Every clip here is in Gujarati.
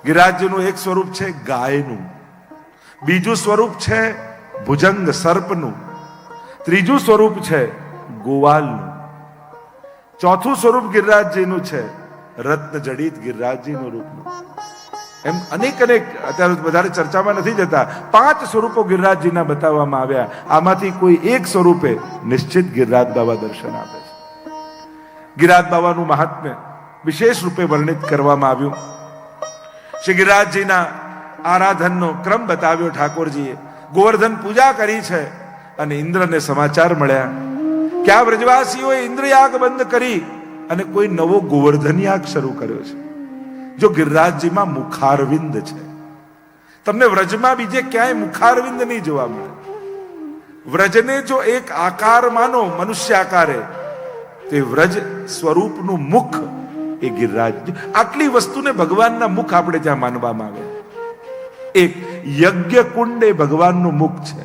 ગિરિરાજજીનું એક સ્વરૂપ છે ગાયનું, બીજું સ્વરૂપ છે ભુજંગ સર્પનું, ત્રીજું સ્વરૂપ છે ગોવાલનું, ચોથું સ્વરૂપ ગિરિરાજજીનું છે રત્ન જડિત ગિરિરાજજીનું રૂપનું. એમ અનેક અત્યારે વધારે ચર્ચામાં નથી જતા, 5 સ્વરૂપો ગિરિરાજજીના બતાવવામાં આવ્યા. આમાંથી કોઈ એક સ્વરૂપે નિશ્ચિત ગિરિરાજ બાબા દર્શન આપે છે. ગિરિરાજ બાબાનું મહાત્મ્ય વિશેષ રૂપે વર્ણિત કરવામાં આવ્યું. શ્રી ગિરિરાજજીના આરાધનનો ક્રમ બતાવ્યો ઠાકોરજીએ. ગોવર્ધન પૂજા કરી છે અને ઇન્દ્રને સમાચાર મળ્યા કે આ વ્રજવાસીઓએ ઇન્દ્રયાગ બંધ કરી અને કોઈ નવો ગોવર્ધન યાગ શરૂ કર્યો છે. જો ગિરિરાજજીમાં મુખારવિંદ છે, તમને વ્રજમાં બીજે ક્યાંય મુખારવિંદ નહીં જોવા મળે. વ્રજને જો એક આકાર માનો, મનુષ્ય આકારે, તે વ્રજ સ્વરૂપનું મુખ એ ગિરિરાજ. આટલી વસ્તુને ભગવાનના મુખ આપણે ત્યાં માનવામાં આવે. એક યજ્ઞ કુંડ એ ભગવાનનું મુખ છે.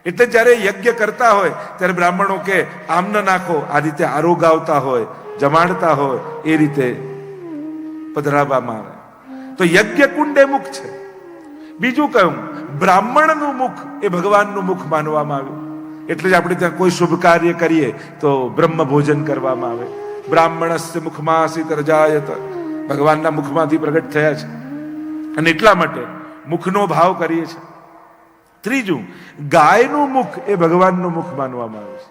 એટલે જ્યારે યજ્ઞ કરતા હોય ત્યારે બ્રાહ્મણો કે આમ ન નાખો, આ રીતે આરોગ આવતા હોય, જમાડતા હોય, એ રીતે પધરાવવામાં આવે. તો યજ્ઞ કુંડ એ મુખ છે. બીજું કહ્યું, બ્રાહ્મણનું મુખ એ ભગવાનનું મુખ માનવામાં આવ્યું. એટલે જ આપણે ત્યાં કોઈ શુભ કાર્ય કરીએ તો બ્રહ્મ ભોજન કરવામાં આવે. બ્રાહ્મણસ્ય મુખમાસી તરજાયત, ભગવાનના મુખમાંથી પ્રગટ થયા છે અને એટલા માટે મુખનો ભાવ કરીએ છીએ. ત્રીજું, ગાયનું મુખ એ ભગવાનનું મુખ માનવામાં આવે છે.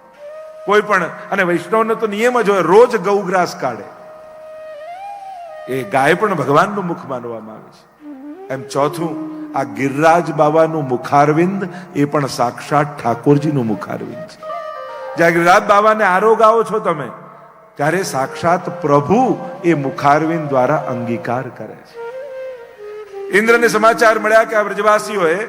કોઈ પણ, અને વૈષ્ણવનો તો નિયમ જ હોય, રોજ ગૌગ્રાસ કાઢે, એ ગાય પણ ભગવાનનું મુખ માનવામાં આવે છે. એમ ચોથું, આ ગિરિરાજ બાબાનું મુખારવિંદ એ પણ સાક્ષાત ઠાકોરજીનું મુખારવિંદ છે. જ્યારે ગિરિરાજ બાબાને આરોગ આવો છો તમે, ત્યારે સાક્ષાત પ્રભુ એ મુખારવિંદ દ્વારા અંગીકાર કરે છે. ઇન્દ્રને સમાચાર મળ્યા કે આ વ્રજવાસીઓએ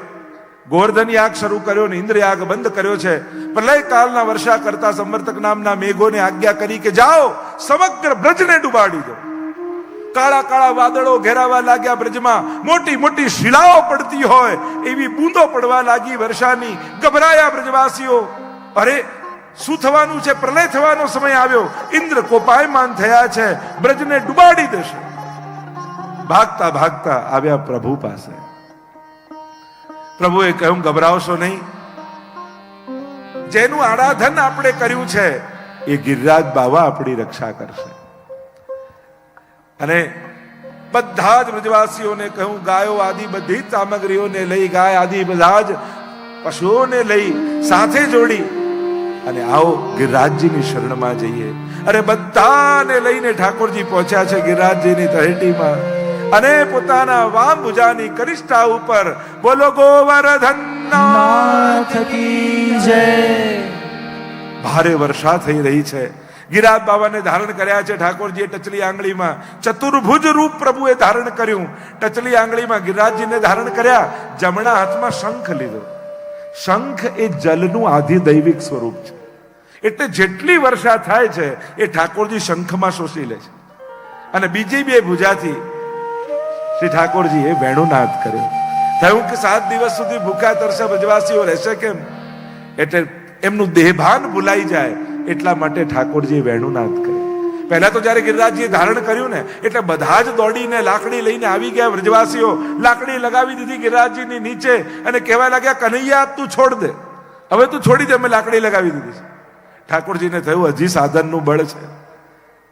ગોવર્ધન યાગ શરૂ કર્યો ને ઇન્દ્ર યાગ બંધ કર્યો છે. પ્રલય કાળના વર્ષા કરતા સંવર્તક નામના મેઘોને આજ્ઞા કરી કે જાઓ સમગ્ર બ્રજને ડુબાડી દો. કાળા કાળા વાદળો ઘેરાવા લાગ્યા બ્રજમાં. મોટી મોટી શિલાઓ પડતી હોય એવી બૂંદો પડવા લાગી વર્ષાની. ગભરાયા બ્રજવાસીઓ. અરે શું થવાનું છે? પ્રલય થવાનો સમય આવ્યો. ઇન્દ્ર કોપાયમાન થયા છે, બ્રજને ડુબાડી દેશે. ભાગતા ભાગતા આવ્યા પ્રભુ પાસે. પ્રભુએ કહ્યું, ગભરાવશો નહીં. જેનું આરાધન આપણે કર્યું છે એ ગિરિરાજ બાબા આપણી રક્ષા કરશે. અને બધા જ વ્રજવાસીઓને કહ્યું, ગાયો આદિ બધી જ સામગ્રીઓને લઈ, ગાય આદિ બધા જ પશુઓને લઈ સાથે જોડી અને આવો ગિરિરાજજીની શરણમાં જઈએ. અને બધાને લઈને ઠાકોરજી પહોંચ્યા છે ગિરિરાજજીની તળેટીમાં અને પોતાના વામ ભુજાની કરિષ્ઠા ઉપર બોલો ગોવર્ધન નાથ કી જય. ભારે વર્ષા થઈ રહી છે. ગિરિરાજ બાબાને ધારણ કર્યા છે ઠાકોરજીએ ટચલી આંગળીમાં. ચતુર્ભુજ રૂપ પ્રભુએ ધારણ કર્યું. ટચલી આંગળીમાં ગિરિરાજજીને ધારણ કર્યા. જમણા હાથમાં શંખ લીધો. શંખ એ જલનું આધિદૈવિક સ્વરૂપ છે. એટલે જેટલી વર્ષા થાય છે એ ઠાકોરજી શંખમાં શોષી લે છે. અને બીજી બે ભુજાથી શ્રી ઠાકોરજીએ વેણુનાદ કર્યો. થયું કે 7 દિવસ સુધી ભૂખ્યા તરસ્યા વ્રજવાસીઓ રહેશે કેમ? એટલે એમનું દેહભાન ભૂલાઈ જાય એટલા માટે ઠાકોરજીએ વેણુનાદ કર્યો. પહેલા તો જયારે ગિરિરાજજીએ ધારણ કર્યું ને એટલે બધા જ દોડીને લાકડી લઈને આવી ગયા વ્રજવાસીઓ. લાકડી લગાવી દીધી ગિરિરાજજીની નીચે અને કહેવા લાગ્યા, કનૈયા તું છોડ દે, હવે તું છોડી દે, અમે લાકડી લગાવી દીધી છે. ઠાકોરજીને થયું હજી સાધનનું બળ છે.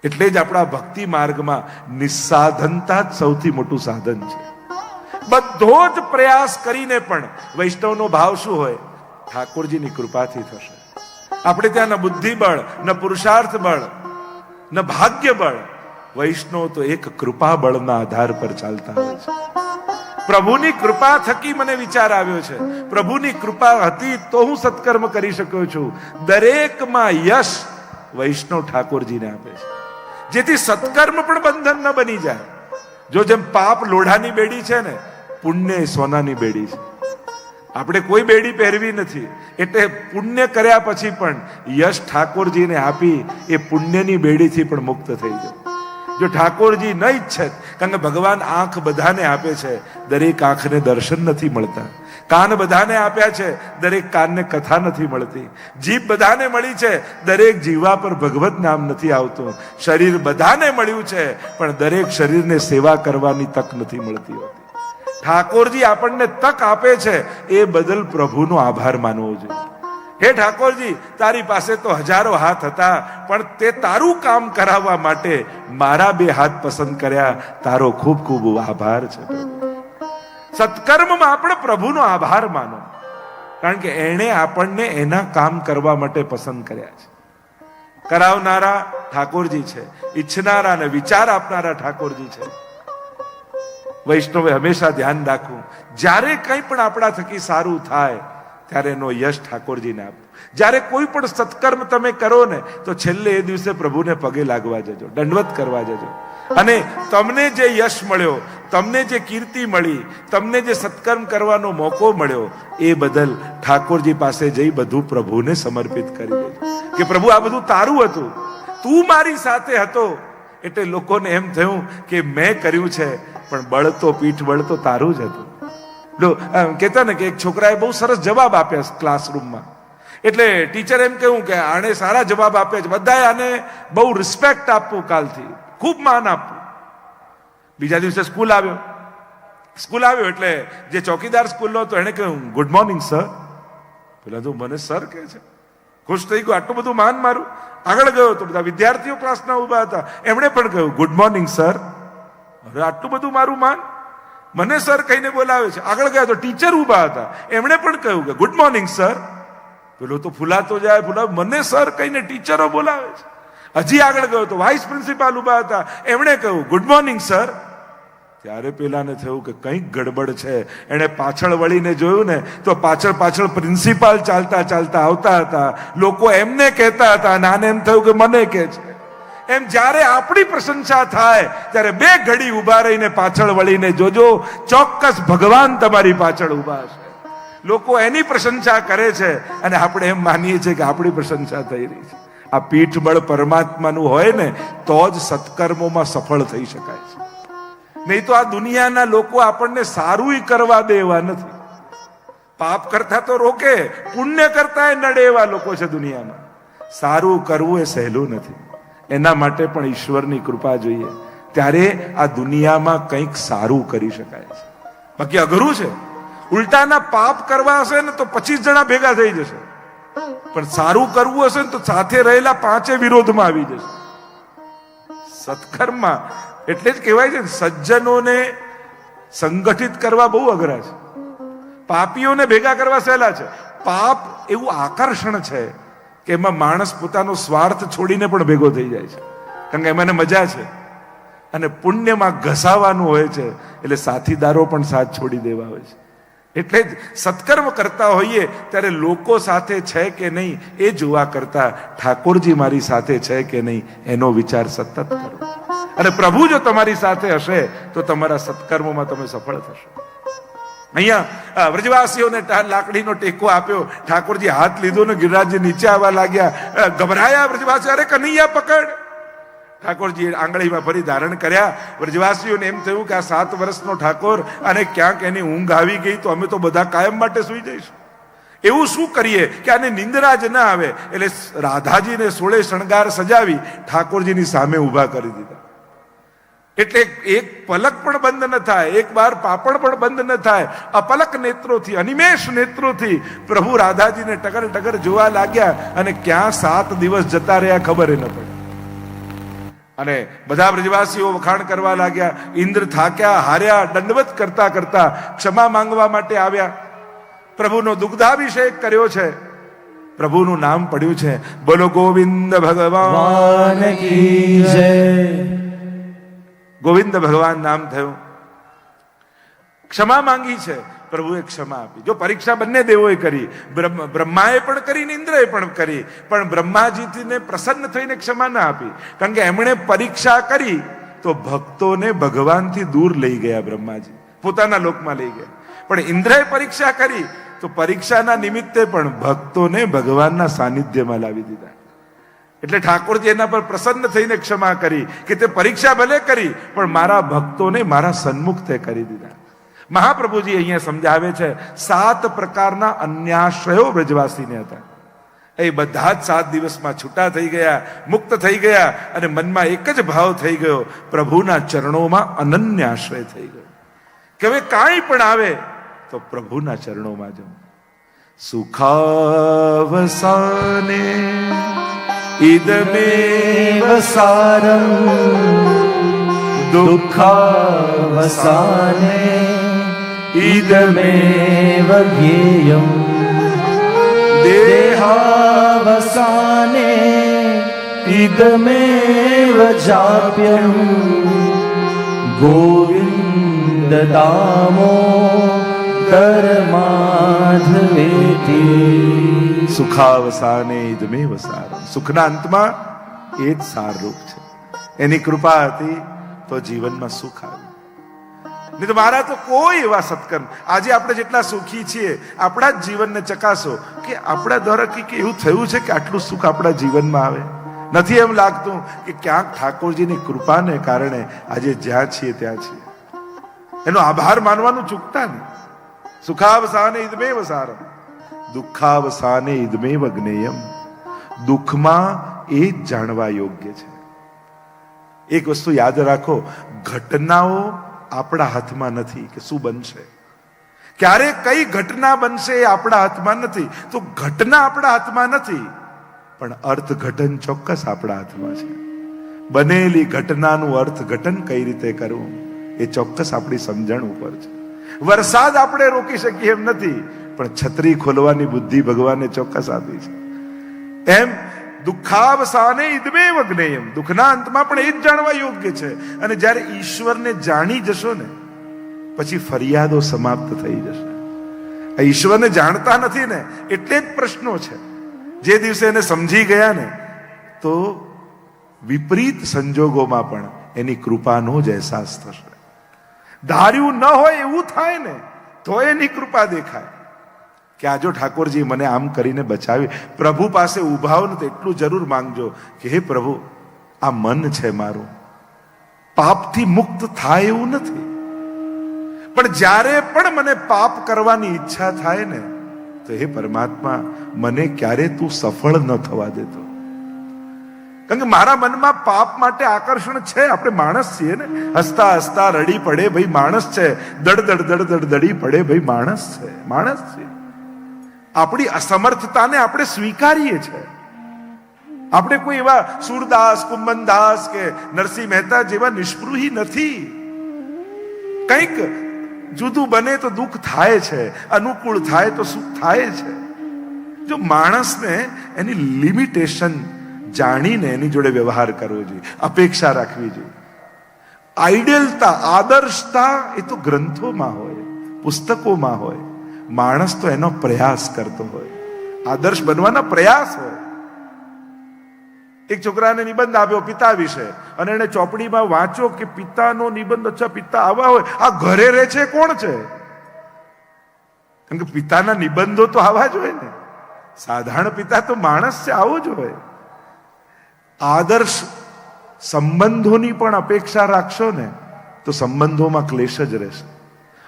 એટલે જ આપણા ભક્તિ માર્ગમાં નિસ્સાધનતા જ સૌથી મોટું સાધન છે. બધો જ પ્રયાસ કરીને પણ વૈષ્ણવનો ભાવ શું હોય? ઠાકોરજીની કૃપાથી થશે. આપણે ત્યાં ન બુદ્ધિ બળ, ન પુરુષાર્થ બળ, ન ભાગ્ય બળ. વૈષ્ણવ તો એક કૃપા બળના આધાર પર ચાલતા હોય છે. પ્રભુની કૃપા થકી મને વિચાર આવ્યો છે, પ્રભુની કૃપા હતી તો હું સત્કર્મ કરી શક્યો છું. દરેકમાં યશ વૈષ્ણવ ઠાકોરજીને આપે છે, જેથી સત્કર્મ પણ બંધન ન બની જાય. જો જેમ પાપ લોઢાની બેડી છે ને, પુણ્ય સોનાની બેડી છે. આપણે કોઈ બેડી પહેરવી નથી. એટલે પુણ્ય કર્યા પછી પણ યશ ઠાકોરજીને આપી એ પુણ્યની બેડીથી પણ મુક્ત થઈ જાય. જો ઠાકોરજી ન ઈચ્છે, કારણ કે ભગવાન આંખ બધાને આપે છે, દરેક આંખને દર્શન નથી મળતા. કાન બધાને આપ્યા છે, દરેક કાનને કથા નથી મળતી. જીભ બધાને મળી છે, દરેક જીવા પર ભગવત નામ નથી આવતું. શરીર બધાને મળ્યું છે, પણ દરેક શરીરને સેવા કરવાની તક નથી મળતી હોતી. ઠાકોરજી આપણને તક આપે છે, એ બદલ પ્રભુનો આભાર માનવો જોઈએ. હે ઠાકોરજી, તારી પાસે તો હજારો હાથ હતા, પણ તે તારું કામ કરાવવા માટે મારા 2 હાથ પસંદ કર્યા. તારો ખૂબ ખૂબ આભાર છે. સત્કર્મમાં આપણે પ્રભુનો આભાર માનો, કારણ કે એણે આપણને એના કામ કરવા માટે પસંદ કર્યા છે. કરાવનારા ઠાકોરજી છે, ઈચ્છનારા અને વિચાર આપનારા ઠાકોરજી છે. વૈષ્ણવે હંમેશા ધ્યાન રાખવું, જ્યારે કંઈ પણ આપણા થકી સારું થાય ત્યારે એનો યશ ઠાકોરજીને આપો. જ્યારે કોઈ પણ સત્કર્મ તમે કરો ને, તો છેલ્લે એ દિવસે પ્રભુને પગે લાગવા જજો, દંડવત કરવા જજો. અને તમને જે યશ મળ્યો, તમને જે કીર્તિ મળી, તમને જે સત્કર્મ કરવાનો મોકો મળ્યો, એ બદલ ઠાકોરજી પાસે જઈ બધું પ્રભુને સમર્પિત કરી દેજો કે પ્રભુ, આ બધું તારું હતું, તું મારી સાથે હતો. એટલે લોકોને એમ થયું કે મેં કર્યું છે, પણ બળ તો પીઠ બળ તો તારું જ હતું. કહેતા ને કે એક છોકરાએ બહુ સરસ જવાબ આપ્યા ક્લાસરૂમમાં. એટલે ટીચર એમ કહ્યું કે આને સારા જવાબ આપ્યા છે, બધાએ આને બહુ રિસ્પેક્ટ આપવું, કાલથી ખૂબ માન આપવું. બીજા દિવસે સ્કૂલ આવ્યો એટલે જે ચોકીદાર સ્કૂલનો હતો એને કહ્યું, ગુડ મોર્નિંગ સર. પેલા તો મને સર કહે છે, ખુશ થઈ ગયો, આટલું બધું માન મારું. આગળ ગયો તો બધા વિદ્યાર્થીઓ ક્લાસના ઉભા હતા, એમણે પણ કહ્યું, ગુડ મોર્નિંગ સર. હવે આટલું બધું મારું માન, મને સર કહીને બોલાવે છે. આગળ ગયા તો ટીચર ઉભા હતા, એમણે પણ કહ્યું કે ગુડ મોર્નિંગ સર. પેલો તો ફૂલાતો જાય, મને સર કહીને ટીચરો બોલાવે છે. હજી આગળ ગયો તો વાઇસ પ્રિન્સિપાલ ઉભા હતા, એમણે કહ્યું ગુડ મોર્નિંગ સર. ત્યારે પેલાને થયું કે કંઈક ગડબડ છે. એણે પાછળ વળીને જોયું ને, તો પાછળ પ્રિન્સિપાલ ચાલતા ચાલતા આવતા હતા. લોકો એમને કહેતા હતા, અને આને એમ થયું કે મને કહે છે. એમ જ્યારે આપણી પ્રશંસા થાય ત્યારે 2 ઘડી ઉભા રહીને પાછળ વળીને જોજો, ચોક્કસ ભગવાન તમારી પાછળ ઉભા છે. લોકો એની પ્રશંસા કરે છે, અને આપણે એમ માનીએ છીએ કે આપણી પ્રશંસા થઈ રહી છે. આ પીઠબળ પરમાત્માનું હોય ને, તો જ સત્કર્મોમાં સફળ થઈ શકાય છે. નહીં તો આ દુનિયાના લોકો આપણને સારું કરવા દે એવા નથી. પાપ કરતા તો રોકે, પુણ્ય કરતા એ નડે એવા લોકો છે દુનિયામાં. સારું કરવું એ સહેલું નથી. એના માટે પણ ઈશ્વરની કૃપા જોઈએ, ત્યારે આ દુનિયામાં કંઈક સારું કરી શકાય છે. બાકી અઘરું છે. ઉલટાના પાપ કરવા હશે ને તો 25 જણા ભેગા થઈ જશે, પણ સારું કરવું હશે ને તો સાથે રહેલા 5 વિરોધમાં આવી જશે. સત્કર્મમાં એટલે જ કહેવાય છે, સજ્જનોને સંગઠિત કરવા બહુ અઘરા છે, પાપીઓને ભેગા કરવા સહેલા છે. પાપ એવું આકર્ષણ છે કે એમાં માણસ પોતાનો સ્વાર્થ છોડીને પણ ભેગો થઈ જાય છે, કારણ કે એમાં મજા છે. અને પુણ્યમાં ઘસાવાનું હોય છે, એટલે સાથીદારો પણ સાથ છોડી દેવા હોય છે. એટલે જ સત્કર્મ કરતા હોઈએ ત્યારે લોકો સાથે છે કે નહીં એ જોવા કરતા ઠાકોરજી મારી સાથે છે કે નહીં એનો વિચાર સતત કરો. અને પ્રભુ જો તમારી સાથે હશે તો તમારા સત્કર્મોમાં તમે સફળ થશો. અહીંયા વ્રજવાસીઓને લાકડીનો ટેકો આપ્યો, ઠાકોરજી હાથ લીધો ને ગિરિરાજજી નીચે આવવા લાગ્યા. ગભરાયા વ્રજવાસી, અરે કનૈયા પકડ. ઠાકોરજી આંગળીમાં ફરી ધારણ કર્યા. વ્રજવાસીઓને એમ થયું કે આ 7 વર્ષનો ઠાકોર, અને ક્યાંક એની ઊંઘ આવી ગઈ તો અમે તો બધા કાયમ માટે સૂઈ જઈશું. એવું શું કરીએ કે આને નિંદ્રા જ ના આવે. એટલે રાધાજીને 16 શણગાર સજાવી ઠાકોરજીની સામે ઊભા કરી દીધા. એટલે એક પલક પણ બંધ ન થાય, એક બાર પાપડ પણ બંધ ન થાય. અપલક નેત્રોથી, અનિમેષ નેત્રોથી પ્રભુ રાધાજીને ટગર ટગર જોવા લાગ્યા, અને ક્યાં 7 દિવસ જતા રહ્યા ખબર ન પડી. અને બધા બ્રજવાસીઓ વખાણ કરવા લાગ્યા. ઇન્દ્ર થાક્યા, હાર્યા, દંડવત કરતા કરતા ક્ષમા માંગવા માટે આવ્યા. પ્રભુનો દુગ્ધાભિષેક કર્યો છે, પ્રભુનું નામ પડ્યું છે, બોલો ગોવિંદ ભગવાન કી જય. ગોવિંદ ભગવાન નામ થયું. ક્ષમા માંગી છે, પ્રભુએ ક્ષમા આપી. જો પરીક્ષા બંને દેવોએ કરી, બ્રહ્માએ પણ કરી ને ઇન્દ્રએ પણ કરી, પણ બ્રહ્માજીને પ્રસન્ન થઈને ક્ષમા ના આપી, કારણ કે એમણે પરીક્ષા કરી તો ભક્તોને ભગવાનથી દૂર લઈ ગયા. બ્રહ્માજી પોતાના લોકમાં લઈ ગયા, પણ ઇન્દ્રએ પરીક્ષા કરી તો પરીક્ષાના નિમિત્તે પણ ભક્તોને ભગવાનના સાનિધ્યમાં લાવી દીધા. એટલે ઠાકોરજી એના પર પ્રસન્ન થઈને ક્ષમા કરી કે તે પરીક્ષા ભલે કરી પણ મારા ભક્તોને મારા સન્મુખ તે કરી દીધા. મહાપ્રભુજી અહીંયા સમજાવે છે 7 પ્રકારના અન્યાશ્રયો વ્રજવાસીને હતા. એ બધા જ 7 દિવસમાં છૂટા થઈ ગયા, મુક્ત થઈ ગયા અને મનમાં એક જ ભાવ થઈ ગયો, પ્રભુના ચરણોમાં અનન્યાશ્રય થઈ ગયો કે હવે કાંઈ પણ આવે તો પ્રભુના ચરણોમાં જાઉં. સુખાવસાને ઇદમેવ સારમ દુઃખાવસાને ઇદમેવ જ્ઞેયમ દેહાવસાને ઇદમેવ જાપ્યમ ગોવિંદ દામો ધર્માધવેતિ. સુખાવસાને ઇદમેવ સારમ. સુખના અંતમાં એ જ સારરૂપ છે. એની કૃપા હતી તો જીવનમાં સુખ આવ્યું. નહીં તો મારા તો કોઈ એવા સત્કર્મ. આજે આપણે જેટલા સુખી છીએ આપણા જ જીવનને ચકાસો કે આપણા દ્વારા કંઈક એવું થયું છે કે આટલું સુખ આપણા જીવનમાં આવે. નથી એમ લાગતું કે ક્યાંક ઠાકોરજીની કૃપાને કારણે આજે જ્યાં છીએ ત્યાં છીએ. એનો આભાર માનવાનું ચૂકતા નહીં. સુખાવસાને ઇદમેવ સારમ દુઃખાવસાને ઇદમેવ જ્ઞેયમ. દુઃખમાં એ જ જાણવા યોગ્ય છે. એક વસ્તુ યાદ રાખો, ઘટનાઓ આપણા હાથમાં નથી કે શું બનશે, ક્યારે કઈ ઘટના બનશે એ આપણા હાથમાં નથી. તો ઘટના આપણા હાથમાં નથી પણ અર્થઘટન ચોક્કસ આપણા હાથમાં છે. બનેલી ઘટનાનું અર્થઘટન કઈ રીતે કરવું એ ચોક્કસ આપણી સમજણ ઉપર છે. વરસાદ આપણે રોકી શકીએ એમ નથી પણ છત્રી ખોલવાની બુદ્ધિ ભગવાને ચોક્કસ આપી છે. એમ દુઃખાવસાને ઇદમેવ જ્ઞેયમ. દુઃખના અંતમાં પણ એ જ જાણવા યોગ્ય છે. અને જ્યારે ઈશ્વરને જાણી જશો ને પછી ફરિયાદો સમાપ્ત થઈ જશે. આ ઈશ્વરને જાણતા નથી ને એટલે જ પ્રશ્નો છે. જે દિવસે એને સમજી ગયા ને તો વિપરીત સંજોગોમાં પણ એની કૃપાનો જ અહેસાસ થશે. ધાર્યું ન હોય એવું થાય ને તો એની કૃપા દેખાય કે આ જો ઠાકોરજી મને આમ કરીને બચાવી. પ્રભુ પાસે ઉભા હો ને તો એટલું જરૂર માંગજો કે હે પ્રભુ, આ મન છે મારું, પાપથી મુક્ત થાય એવું નથી પણ જ્યારે પણ મને પાપ કરવાની ઈચ્છા થાય ને તો હે પરમાત્મા, મને ક્યારે તું સફળ ન થવા દેતો. કારણ કે મારા મનમાં પાપ માટે આકર્ષણ છે. આપણે માણસ છીએ ને, હસતા હસતા રડી પડે ભાઈ માણસ છે, દડ દડ દડ દડ દડી પડે ભાઈ માણસ છે, માણસ છે. આપણી અસમર્થતાને આપણે સ્વીકારીએ છીએ. આપણે કોઈ એવા સુરદાસ, કુંભનદાસ કે નરસિંહ મહેતા જેવા નિષ્પૃહી નથી. કંઈક જુદું બને તો દુઃખ થાય છે, અનુકૂળ થાય તો સુખ થાય છે. જો માણસને એની લિમિટેશન જાણીને એની જોડે વ્યવહાર કરવો જોઈએ, અપેક્ષા રાખવી જોઈએ. આઈડિયલતા, આદર્શતા એ તો ગ્રંથોમાં હોય, પુસ્તકોમાં હોય. માણસ તો એનો પ્રયાસ કરતો હોય, આદર્શ બનવાના પ્રયાસ હોય. એક છોકરાને નિબંધ આપ્યો પિતા વિશે અને એને ચોપડીમાં વાંચો કે પિતાનો નિબંધ, અચ્છા પિતા આવા હોય, આ ઘરે રહે છે કોણ છે? કારણ કે પિતાના નિબંધો તો આવા જ હોય ને. સાધારણ પિતા તો માણસ છે, આવો જ હોય. આદર્શ સંબંધોની પણ અપેક્ષા રાખશો ને તો સંબંધોમાં ક્લેશ જ રહેશે.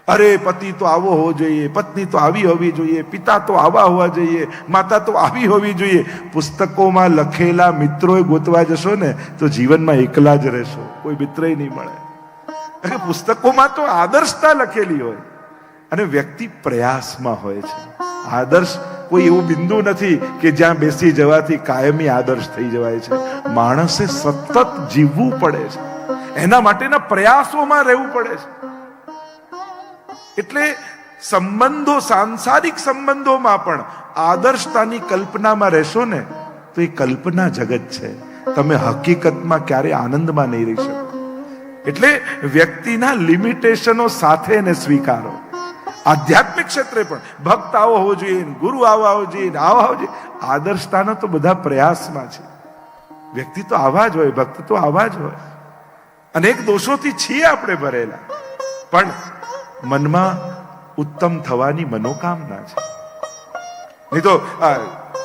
અરે પતિ તો આવો હોવો જોઈએ, પત્ની તો આવી હોવી જોઈએ, પિતા તો આવા હોવા જોઈએ, માતા તો આવી હોવી જોઈએ. પુસ્તકોમાં લખેલા મિત્રોએ ગોતવા જશો ને તો જીવનમાં એકલા જ રહેશો, કોઈ મિત્ર નહીં મળે. કારણ કે પુસ્તકોમાં તો આદર્શતા લખેલી હોય અને વ્યક્તિ પ્રયાસમાં હોય છે. આદર્શ કોઈ એવું બિંદુ નથી કે જ્યાં બેસી જવાથી કાયમી આદર્શ થઈ જવાય છે. માણસે સતત જીવવું પડે છે, એના માટેના પ્રયાસોમાં રહેવું પડે છે. એટલે સંબંધો, સાંસારિક સંબંધોમાં પણ આદર્શતાની કલ્પનામાં રહેશો ને તો એ કલ્પના જગત છે. તમે હકીકતમાં ક્યારે આનંદમાં નહીં રહી શકો. એટલે વ્યક્તિના લિમિટેશનો સાથે એને સ્વીકારો. આધ્યાત્મિક ક્ષેત્રે પણ ભક્ત આવો હોવો જોઈએ, ગુરુ આવો હોવો જોઈએ, આવા હોવો જોઈએ. આદર્શતાના તો બધા પ્રયાસમાં છે. વ્યક્તિ તો આવા જ હોય, ભક્ત તો આવા જ હોય. અનેક દોષોથી છીએ આપણે ભરેલા પણ મનમાં ઉત્તમ થવાની મનોકામના છે. નહીં તો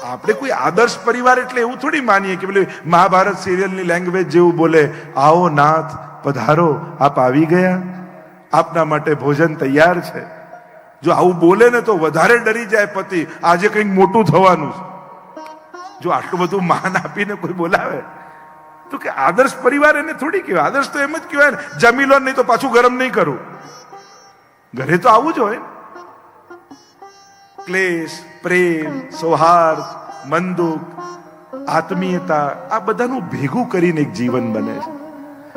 આપણે કોઈ આદર્શ પરિવાર એટલે એવું થોડી માનીએ કે પેલી મહાભારત સિરિયલની લેંગ્વેજ જેવું બોલે, આવો નાથ પધારો, આપ આવી ગયા, આપના માટે ભોજન તૈયાર છે. જો આવું બોલે ને તો વધારે ડરી જાય પતિ, આજે કંઈક મોટું થવાનું છે. જો આટલું બધું માન આપીને કોઈ બોલાવે તો કે આદર્શ પરિવાર એને થોડી કહેવાય. આદર્શ તો એમ જ કહેવાય ને, જમી લો નહીં તો પાછું ગરમ નહીં કરું. ઘરે તો આવું જ હોય. ક્લેશ, પ્રેમ, સૌહાર્દ, મનદુખ, આત્મીયતા, આ બધાનું ભેગું કરીને એક જીવન બને છે.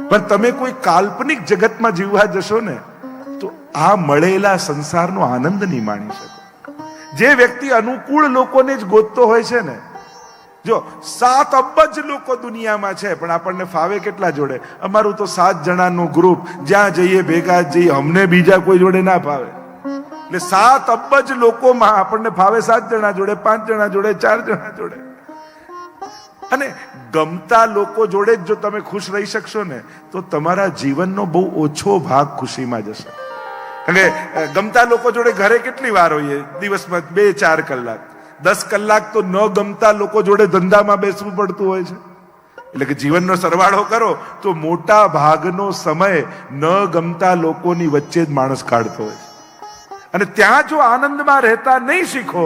પણ તમે કોઈ કાલ્પનિક જગતમાં જીવવા જશો ને તો આ મળેલા સંસારનો આનંદ નહીં માણી શકો. જે વ્યક્તિ અનુકૂળ લોકોને જ ગોતતો હોય છે ને, જો 7 અબજ લોકો દુનિયામાં છે પણ આપણને ફાવે કેટલા જોડે? અમારું તો 7 જણાનું ગ્રુપ, જ્યાં જઈએ ભેગા જઈએ, અમને બીજા કોઈ જોડે ના ફાવે. એટલે 7 અબજ લોકોમાં આપણને ફાવે 7 જણા જોડે, 5 જણા જોડે, 4 જણા જોડે. અને ગમતા લોકો જોડે જ જો તમે ખુશ રહી શકશો ને તો તમારા જીવનનો બહુ ઓછો ભાગ ખુશીમાં જશે. અને ગમતા લોકો જોડે ઘરે કેટલી વાર હોઈએ? દિવસમાં 2-4 કલાક. 10 કલાક તો ન ગમતા લોકો જોડે ધંધામાં બેસવું પડતું હોય છે. એટલે કે જીવનનો સરવાળો કરો તો મોટા ભાગનો સમય ન ગમતા લોકોની વચ્ચે જ માણસ કાઢતો હોય છે. અને ત્યાં જો આનંદમાં રહેતા નહીં શીખો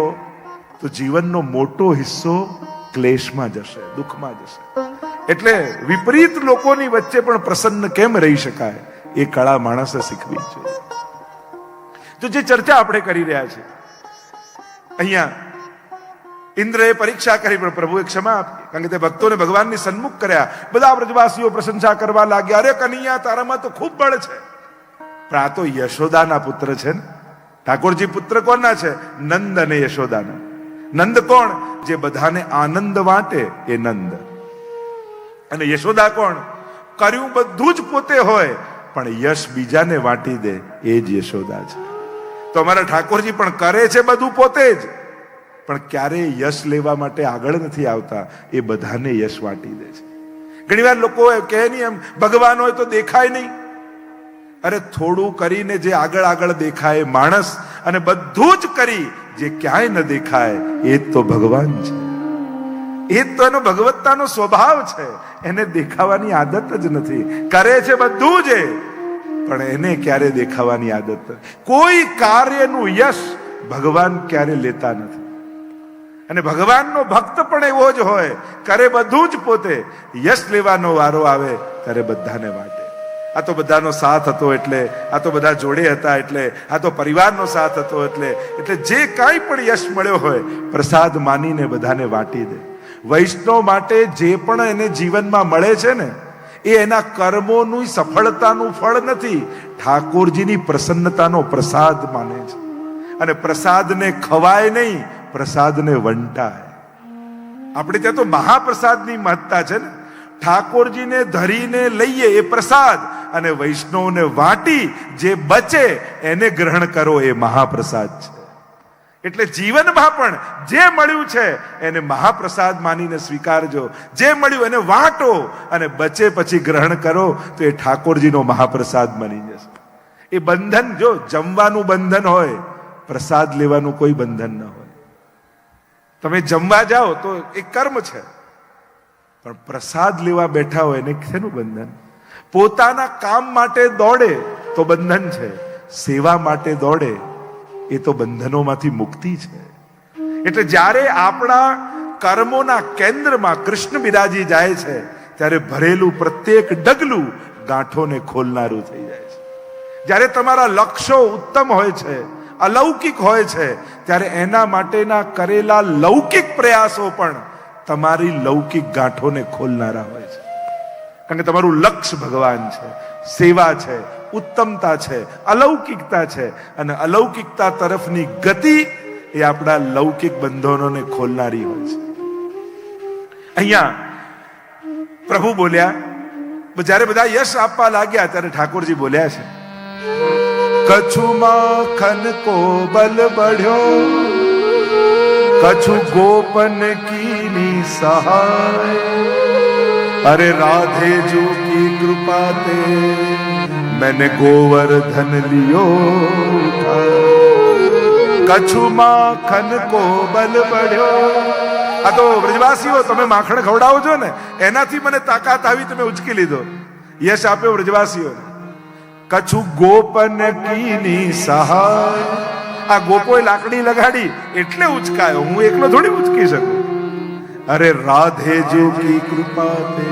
તો જીવનનો મોટો હિસ્સો ક્લેશમાં જશે, દુઃખમાં જશે. એટલે વિપરીત લોકોની વચ્ચે પણ પ્રસન્ન કેમ રહી શકાય એ કળા માણસે શીખવી જોઈએ. તો જે ચર્ચા આપણે કરી રહ્યા છીએ અહીંયા, ઇન્દ્રએ પરીક્ષા કરી પણ પ્રભુએ ક્ષમા આપી, કારણ કે તે ભક્તોને ભગવાનની સન્મુખ કર્યા. બધા વ્રજવાસીઓ પ્રશંસા કરવા લાગ્યા, અરે કનૈયા તારામાં તો ખૂબ બળ છે. પણ આ તો યશોદાના પુત્ર છે ને. ઠાકોરજી પુત્ર કોના છે? નંદ અને યશોદાના. નંદ કોણ? જે બધાને આનંદ વાંટે એ નંદ. અને યશોદા કોણ? કર્યું બધું જ પોતે હોય પણ યશ બીજાને વાંટી દે એ જ યશોદા છે. તો અમારા ઠાકોરજી પણ કરે છે બધું પોતે જ, પણ ક્યારેય યશ લેવા માટે આગળ નથી આવતા. એ બધાને યશ વાંટી દે છે. ઘણીવાર લોકો કહે નહીં એમ ભગવાન હોય તો દેખાય નહીં. અરે થોડું કરીને જે આગળ આગળ દેખાય માણસ, અને બધું જ કરી જે ક્યાંય ન દેખાય એ જ તો ભગવાન છે. એ જ તો એનો ભગવત્તાનો સ્વભાવ છે. એને દેખાવાની આદત જ નથી. કરે છે બધું જ, પણ એને ક્યારે દેખાવાની આદત નથી. કોઈ કાર્યનું યશ ભગવાન ક્યારે લેતા નથી. અને ભગવાનનો ભક્ત પણ એવો જ હોય, કરે બધું જ પોતે, યશ લેવાનો વારો આવે ત્યારે બધાને વાંટે. આ તો બધાનો સાથ હતો એટલે, આ તો બધા જોડે હતા એટલે, આ તો પરિવારનો સાથ હતો એટલે જે કાંઈ પણ યશ મળ્યો હોય પ્રસાદ માનીને બધાને વાંટી દે. વૈષ્ણવ માટે જે પણ એને જીવનમાં મળે છે ને એ એના કર્મોનું સફળતાનું ફળ નથી, ઠાકોરજીની પ્રસન્નતાનો પ્રસાદ માને છે. અને પ્રસાદને ખવાય નહીં, પ્રસાદને વંટાય. આપણે ત્યાં તો મહાપ્રસાદની મહત્તા છે ને. ઠાકોરજીને ધરીને લઈએ એ પ્રસાદ, અને વૈષ્ણવને વાટી જે બચે એને ગ્રહણ કરો એ મહાપ્રસાદ છે. એટલે જીવનમાં પણ જે મળ્યું છે એને મહાપ્રસાદ માનીને સ્વીકારજો. જે મળ્યું એને વાંટો અને બચે પછી ગ્રહણ કરો તો એ ઠાકોરજીનો મહાપ્રસાદ બની જશે. એ બંધન, જો જમવાનું બંધન હોય, પ્રસાદ લેવાનું કોઈ બંધન ન હોય. તમે જમવા જાઓ તો એ કર્મ છે, પણ પ્રસાદ લેવા બેઠા હોય એને શેનું બંધન? પોતાના કામ માટે દોડે તો બંધન છે, સેવા માટે દોડે એ તો બંધનોમાંથી મુક્તિ છે. એટલે જ્યારે આપણા કર્મોના કેન્દ્રમાં કૃષ્ણ બિરાજી જાય છે ત્યારે ભરેલું પ્રત્યેક ડગલું ગાંઠોને ખોલનારું થઈ જાય છે. જ્યારે તમારા લક્ષ્યો ઉત્તમ હોય છે, અલૌકિક હોય છે, ત્યારે એના માટેના કરેલા લૌકિક પ્રયાસો પણ તમારી લૌકિક ગાંઠોને ખોલનારા હોય છે. કારણ કે તમારું લક્ષ્ય ભગવાન છે, સેવા છે, ઉત્તમતા છે, અલૌકિકતા છે. અને અલૌકિકતા તરફની ગતિ એ આપણા લૌકિક બંધનોને ખોલનારી હોય છે. અહીંયા પ્રભુ બોલ્યા, જ્યારે બધા યશ આપવા લાગ્યા ત્યારે ઠાકોરજી બોલ્યા છે, કछु માખન કો બલ બઢ્યો, કछु ગોપન કી સહાય, अरे राधे जो की कृपा ते मैंने गोवर्धन लियो था। कछु माखन को बल बढ़्यो, આ તો વ્રજવાસીઓ તમે માખણ ખવડાવો છો ને એનાથી મને તાકાત આવી, તમે ઉચકી લીધો. યશ આપ્યો વ્રજવાસીઓને. કछु ગોપન કીની સહાય. આ ગોપોએ લાકડી લગાડી એટલે ઉચકાયો, હું એકલો થોડી ઉચકી શકું. અરે રાધે જો કી કૃપા તે.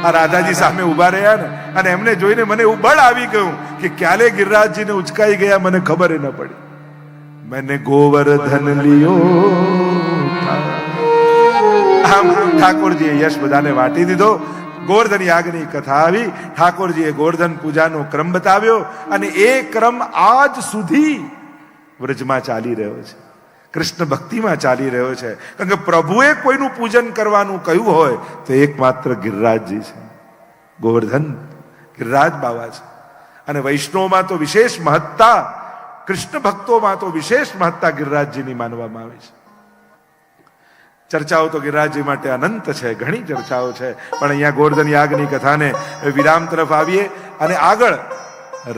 આ રાધાજી સામે ઉભા રહ્યા ને અને એમને જોઈને મને એવું બળ આવી ગયું કે ક્યારે ગિરિરાજજીને ઉચકાઈ ગયા મને ખબર ન પડી. મેને ગોવર્ધન લિયો. આમ ઠાકોરજીએ યશ બધાને વાટી દીધો. ગોવર્ધન યાગની કથા આવી. ઠાકોરજીએ ગોવર્ધન પૂજાનો ક્રમ બતાવ્યો અને એ ક્રમ આજ સુધી વ્રજમાં ચાલી રહ્યો છે, કૃષ્ણ ભક્તિમાં ચાલી રહ્યો છે. કારણ કે પ્રભુએ કોઈનું પૂજન કરવાનું કહ્યું હોય તો એકમાત્ર ગિરિરાજજી છે, ગોવર્ધન ગિરિરાજ બાવા છે. અને વૈષ્ણવમાં તો વિશેષ મહત્તા, કૃષ્ણ ભક્તોમાં તો વિશેષ મહત્તા ગિરિરાજજીની માનવામાં આવે છે. ચર્ચાઓ તો ગિરિરાજજી માટે અનંત છે, ઘણી ચર્ચાઓ છે, પણ અહીંયા ગોવર્ધન યાગની કથાને વિરામ તરફ આવીએ અને આગળ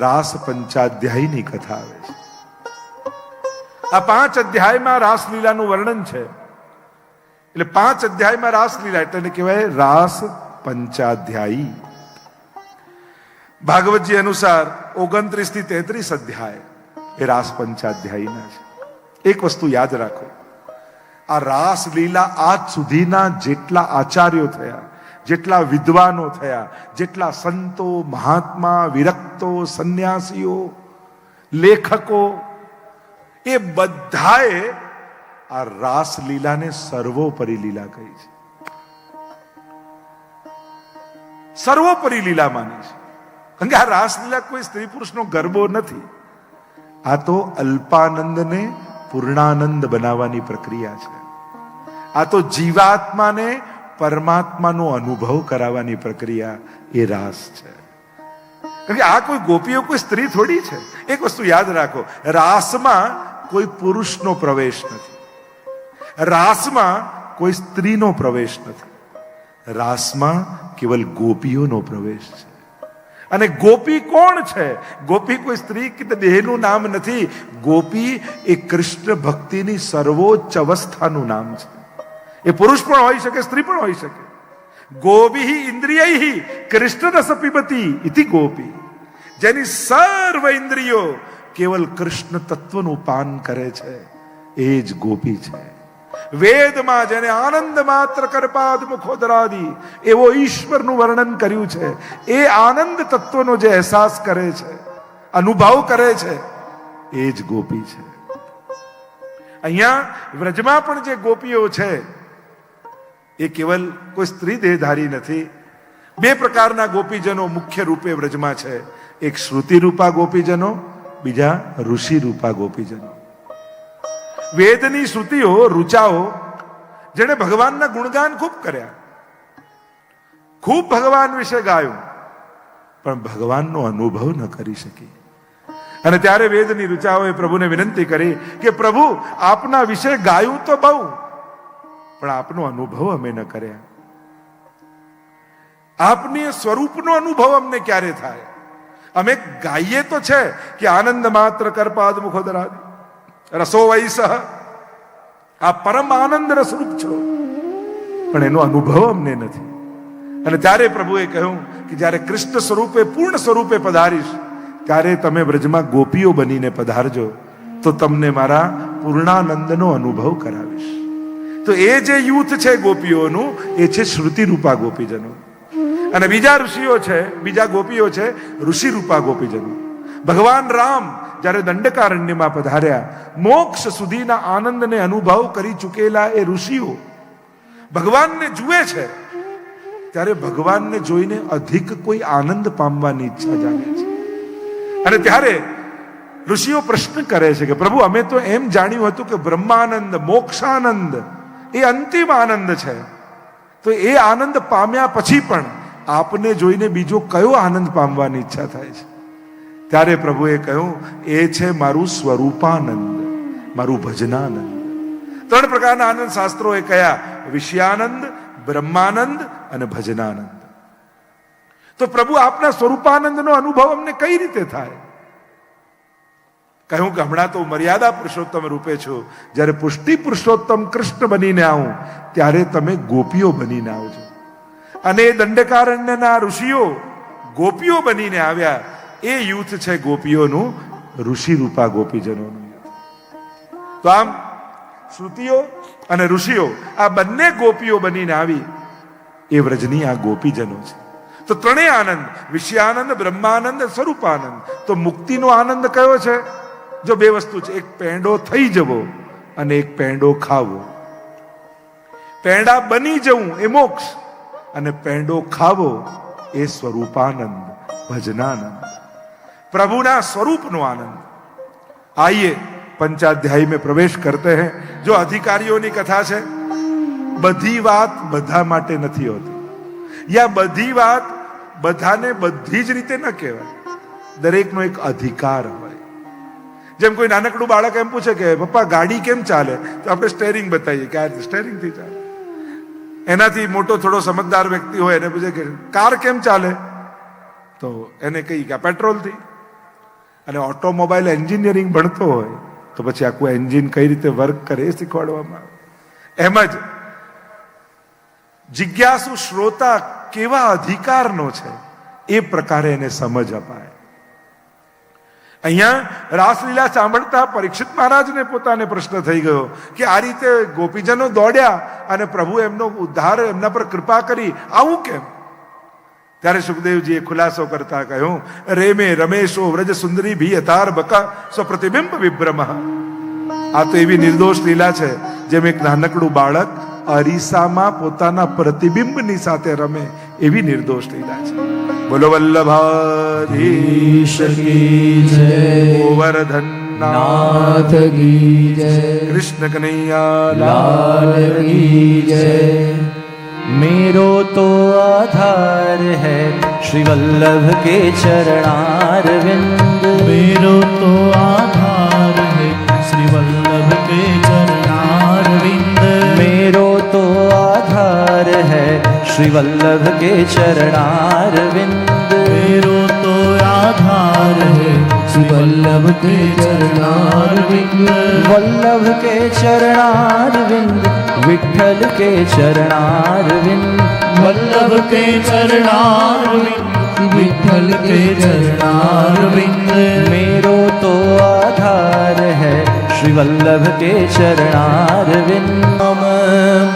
રાસ પંચાધ્યાયની કથા આવે છે. આ 5 અધ્યાયમાં રાસલીલાનું વર્ણન છે. એટલે 5 અધ્યાયમાં રાસલીલા એટલે કહેવાય રાસ પંચાધ્યાયી. ભાગવતજી અનુસાર 29 થી 33 અધ્યાય એ રાસ પંચાધ્યાયીના છે. એક વસ્તુ યાદ રાખો, આ રાસલીલા આજ સુધીના જેટલા આચાર્યો થયા, જેટલા વિદ્વાનો થયા, જેટલા સંતો, મહાત્મા, વિરક્તો, સંન્યાસીઓ, લેખકો, એ બધાએ આ રાસલીલાને સર્વોપરી લીલા કહી છે, સર્વોપરી લીલા માની છે. કારણ કે આ રાસલીલા કોઈ સ્ત્રી પુરુષનો ગરબો નથી. આ તો અલ્પાનંદને પૂર્ણાનંદ બનાવવાની પ્રક્રિયા છે. આ તો જીવાત્માને પરમાત્માનો અનુભવ કરાવવાની પ્રક્રિયા એ રાસ છે. કારણ કે આ કોઈ ગોપીઓ કોઈ સ્ત્રી થોડી છે. એક વસ્તુ યાદ રાખો, રાસમાં કોઈ પુરુષનો પ્રવેશ નથી, રાસમાં કોઈ સ્ત્રીનો પ્રવેશ નથી, રાસમાં કેવલ ગોપીઓનો પ્રવેશ છે. અને ગોપી કોણ છે? ગોપી કોઈ સ્ત્રી કે દેહનું નામ નથી. ગોપી એ કૃષ્ણ ભક્તિની સર્વોચ્ચ અવસ્થાનું નામ છે. એ પુરુષ પણ હોઈ શકે, સ્ત્રી પણ હોઈ શકે. ગોપી ઇન્દ્રિયૈ કૃષ્ણ રસ પીબતી ઇતિ ગોપી. જેની સર્વ ઇન્દ્રિયો કેવલ કૃષ્ણ તત્વનું પાન કરે છે એ જ ગોપી છે. વેદમાં જેને આનંદ માત્ર કરપાદ મુખોદરાદી એવો ઈશ્વરનું વર્ણન કર્યું છે, એ આનંદ તત્વનો જે અહેસાસ કરે છે, અનુભવ કરે છે, એ જ ગોપી છે. અહીંયા વ્રજમાં પણ જે ગોપીઓ છે એ કેવલ કોઈ સ્ત્રી દેહધારી નથી. 2 પ્રકારના ગોપીજનો મુખ્ય રૂપે વ્રજમાં છે. એક શ્રુતિ રૂપા ગોપીજનો, બીજા ઋષિ રૂપા ગોપીજનો. વેદની શ્રુતિઓ, ઋચાઓ, જેને ભગવાનના ગુણગાન ખૂબ કર્યા, ખૂબ ભગવાન વિશે ગાયું, પણ ભગવાનનો અનુભવ ન કરી શકી. અને ત્યારે વેદની ઋચાઓએ પ્રભુને વિનંતી કરી કે પ્રભુ આપના વિશે ગાયું તો બહુ, પણ આપનો અનુભવ અમે ન કર્યા. આપની સ્વરૂપનો અનુભવ અમને ક્યારે થાય? અમે ગાઈએ તો છે કે આનંદ માત્ર કરપાદ મુખોદરાદી રસો વૈસહ, આ પરમ આનંદ રસરૂપ છો, પણ એનો અનુભવ અમને નથી. અને ત્યારે પ્રભુએ કહ્યું કે જ્યારે કૃષ્ણ સ્વરૂપે, પૂર્ણ સ્વરૂપે પધારીશ ત્યારે તમે વ્રજમાં ગોપીઓ બનીને પધારજો, તો તમને મારા પૂર્ણાનંદનો અનુભવ કરાવીશ. તો એ જે યુથ છે ગોપીઓનું, એ છે શ્રુતિ રૂપા ગોપીજનો. અને બીજા ઋષિઓ છે, બીજા ગોપીઓ છે ઋષિ રૂપા ગોપીજનો. ભગવાન રામ જ્યારે દંડકારણ્યમાં પધાર્યા, મોક્ષ સુધીના આનંદને અનુભવ કરી ચૂકેલા એ ઋષિઓ ભગવાનને જુએ છે, ત્યારે ભગવાનને જોઈને અધિક કોઈ આનંદ પામવાની ઈચ્છા જાગે છે. અને ત્યારે ઋષિઓ પ્રશ્ન કરે છે કે પ્રભુ અમે તો એમ જાણ્યું હતું કે બ્રહ્માનંદ, મોક્ષાનંદ એ અંતિમ આનંદ છે, તો એ આનંદ પામ્યા પછી પણ આપને જોઈને બીજો કયો આનંદ પામવાની ઈચ્છા થાય છે? ત્યારે પ્રભુએ કહ્યું એ છે મારું સ્વરૂપાનંદ, મારું ભજનાનંદ. 3 પ્રકારના આનંદ શાસ્ત્રોએ કયા? વિષયાનંદ, બ્રહ્માનંદ અને ભજનાનંદ. તો પ્રભુ આપના સ્વરૂપાનંદનો અનુભવ અમને કઈ રીતે થાય? કહ્યું કે હમણાં તો મર્યાદા પુરુષોત્તમ રૂપે છું, જ્યારે પુષ્ટિ પુરુષોત્તમ કૃષ્ણ બનીને આવું ત્યારે તમે ગોપીઓ બનીને આવજો. અને એ દંડકારણ્યના ઋષિઓ ગોપીઓ બનીને આવ્યા. એ યુથ છે ગોપીઓનું, ઋષિ રૂપા ગોપીજનોનું યુથ. તો આમ શ્રુતિઓ અને ઋષિઓ આ બંને ગોપીઓ બનીને આવી એ વ્રજની આ ગોપીજનો છે. તો ત્રણેય આનંદ, વિષયાનંદ, બ્રહ્માનંદ, સ્વરૂપાનંદ. તો મુક્તિનો આનંદ કયો છે? જો બે વસ્તુ છે, એક પેંડો થઈ જવો અને એક પેંડો ખાવો. પેંડા બની જવું એ મોક્ષ, અને પેંડો ખાવો એ સ્વરૂપાનંદ, ભજનાનંદ, प्रभुना स्वरूप नो आनंद. आइए पंचाध्यायी में प्रवेश करते हैं. जो अधिकारियों की कथा है, बधी बात બધા માટે નથી હોતી, યા બધી વાત બધાને બધી જ રીતે ન કહેવાય. દરેકનો એક અધિકાર હોય. જેમ કોઈ નાનકડું બાળક એમ પૂછે કે પપ્પા ગાડી કેમ ચાલે, તો આપણે સ્ટેરિંગ બતાવીએ કે આ સ્ટેરિંગ થી ચાલે. એનાથી મોટો થોડો સમજદાર વ્યક્તિ હોય એને પૂછે કે કાર કેમ ચાલે, તો એને કહી કે પેટ્રોલ થી. અને ઓટોમોબાઈલ એન્જિનિયરિંગ ભણતો હોય તો પછી આખું એન્જિન કઈ રીતે વર્ક કરે એ શીખવાડવામાં આવે. એમ જ જિજ્ઞાસુ શ્રોતા કેવા અધિકારનો છે એ પ્રકારે એને સમજ અપાય. અહીંયા રાસલીલા સાંભળતા પરીક્ષિત મહારાજને પોતાને પ્રશ્ન થઈ ગયો કે આ રીતે ગોપીજનો દોડ્યા અને પ્રભુ એમનો ઉદ્ધાર, એમના પર કૃપા કરી, આવું કેમ? ત્યારે સુખદેવજીએ ખુલાસો કરતા કહ્યું, રેમે રમેશો વ્રજ સુંદરી ભી અતાર બકા સ્વ પ્રતિબિંબ વિભ્રમ. આ તો એવી નિર્દોષ લીલા છે જેમ એક નાનકડું બાળક અરીસામાં પોતાના પ્રતિબિંબની સાથે રમે, એવી નિર્દોષ લીલા છે. બોલો વલ્લભાધીશ કી જય, ગોવર્ધન નાથ કી જય, કૃષ્ણ કનૈયા લાલ કી જય. मेरो तो आधार है श्री वल्लभ के चरणारविंद. मेरो तो आधार है श्री वल्लभ के चरणारविंद. मेरो तो आधार है श्री वल्लभ के चरणारविंद. मेरो तो आधार है श्री वल्लभ के चरणारविंद. वल्लभ के चरणारविंद, विठ्ठल के चरणारविंद. वल्लभ के चरणारविंद, विठ्ठल के चरणारविंद. मेरो तो आधार है श्री वल्लभ के चरणारविंद. नाम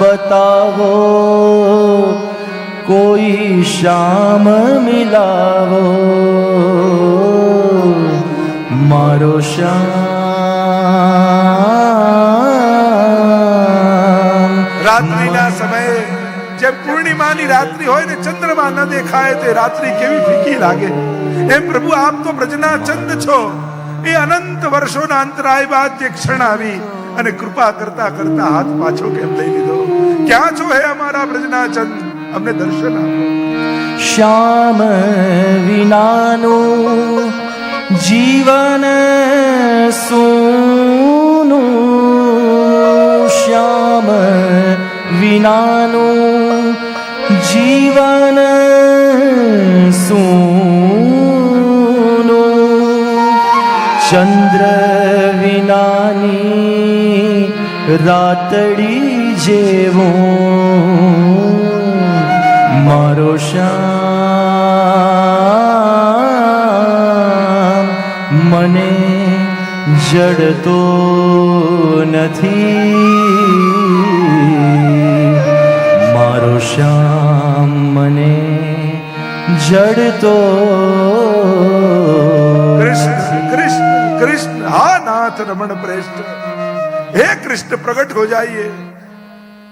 बतावो कोई श्याम मिलावो, मारो श्याम. રાત્રિના સમયે જેમ પૂર્ણિમાની રાત્રિ હોય ને, ચંદ્રમા ન દેખાય તે રાત્રિ કેવી ફીકી લાગે, એમ પ્રભુ આપ તો બ્રજના ચંદ છો. એ અનંત વર્ષોના અંતરાય બાદ જે ક્ષણ આવી અને કૃપા કરતા કરતા હાથ પાછો કેમ લઈ લીધો? ક્યાં છો હે અમારા બ્રજના ચંદ, અમને દર્શન આપો. શ્યામ વિનાનું જીવન સૂનું, શ્યામ વિનાનું જીવન સૂનું. ચંદ્ર વિનાની રાતડી જેવું મારો શ્યામ. મને જડતો નથી, મારો શ્યામ મને જડતો. કૃષ્ણ કૃષ્ણ કૃષ્ણ, હા નાથ રમણ પ્રેષ્ઠ. હે કૃષ્ણ પ્રગટ હો જાइए.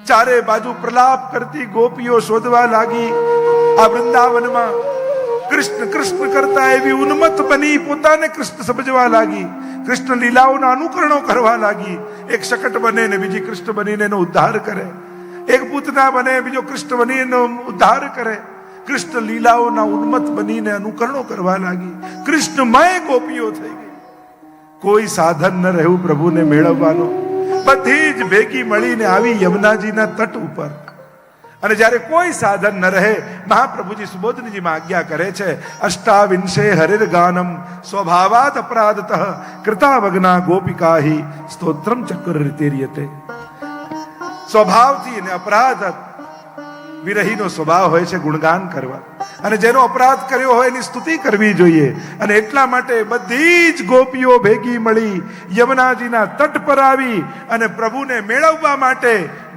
ચારે બાજુ પ્રલાપ કરતી ગોપીઓ શોધવા લાગી આ વૃંદાવનમાં. કૃષ્ણ કૃષ્ણ કરતા એવી ઉન્મત્ત બની પોતાને કૃષ્ણ સમજવા લાગી. કૃષ્ણ લીલાઓના અનુકરણો કરવા લાગી. એક શકટ બને ને બીજી કૃષ્ણ બનીને એનો ઉદ્ધાર કરે, એક પૂતના બને બીજો કૃષ્ણ બનીને ઉદ્ધાર કરે. કૃષ્ણ લીલાઓના ઉન્મત્ત બનીને અનુકરણો કરવા લાગી. કૃષ્ણમય ગોપીઓ થઈ ગઈ. કોઈ સાધન ન રહ્યું પ્રભુને મેળવવાનો. બધી જ ભેગી મળીને આવી યમુનાજીના તટ ઉપર. અને જ્યારે કોઈ સાધન ન રહે, મહાપ્રભુજી સુબોધનજીમાં આજ્ઞા કરે છે, અષ્ટાવિંશે હરિર ગાનમ સ્વભાવાત અપરાધતઃ કૃતાવગ્ના ગોપિકાહી સ્તોત્રમ ચક્ર રીતેરિયતે. સ્વભાવથી અને અપરાધ વિરહીનો સ્વભાવ હોય છે ગુણગાન કરવા, અને જેનો અપરાધ કર્યો હોય એની સ્તુતિ કરવી જોઈએ. અને એટલા માટે બધી જ ગોપીઓ ભેગી મળી યમુનાજીના તટ પર આવી અને પ્રભુને મેળવવા માટે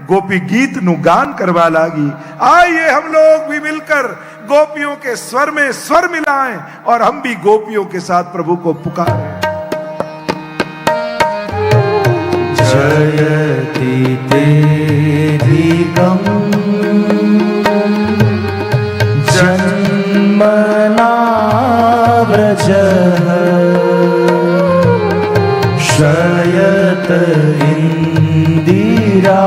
गोपी गीत नु गान करवा लागी. आइए हम लोग भी मिलकर गोपियों के स्वर में स्वर मिलाएं और हम भी गोपियों के साथ प्रभु को पुकारें. जयति तेधिकं जन्मना व्रजः शयत इंदिरा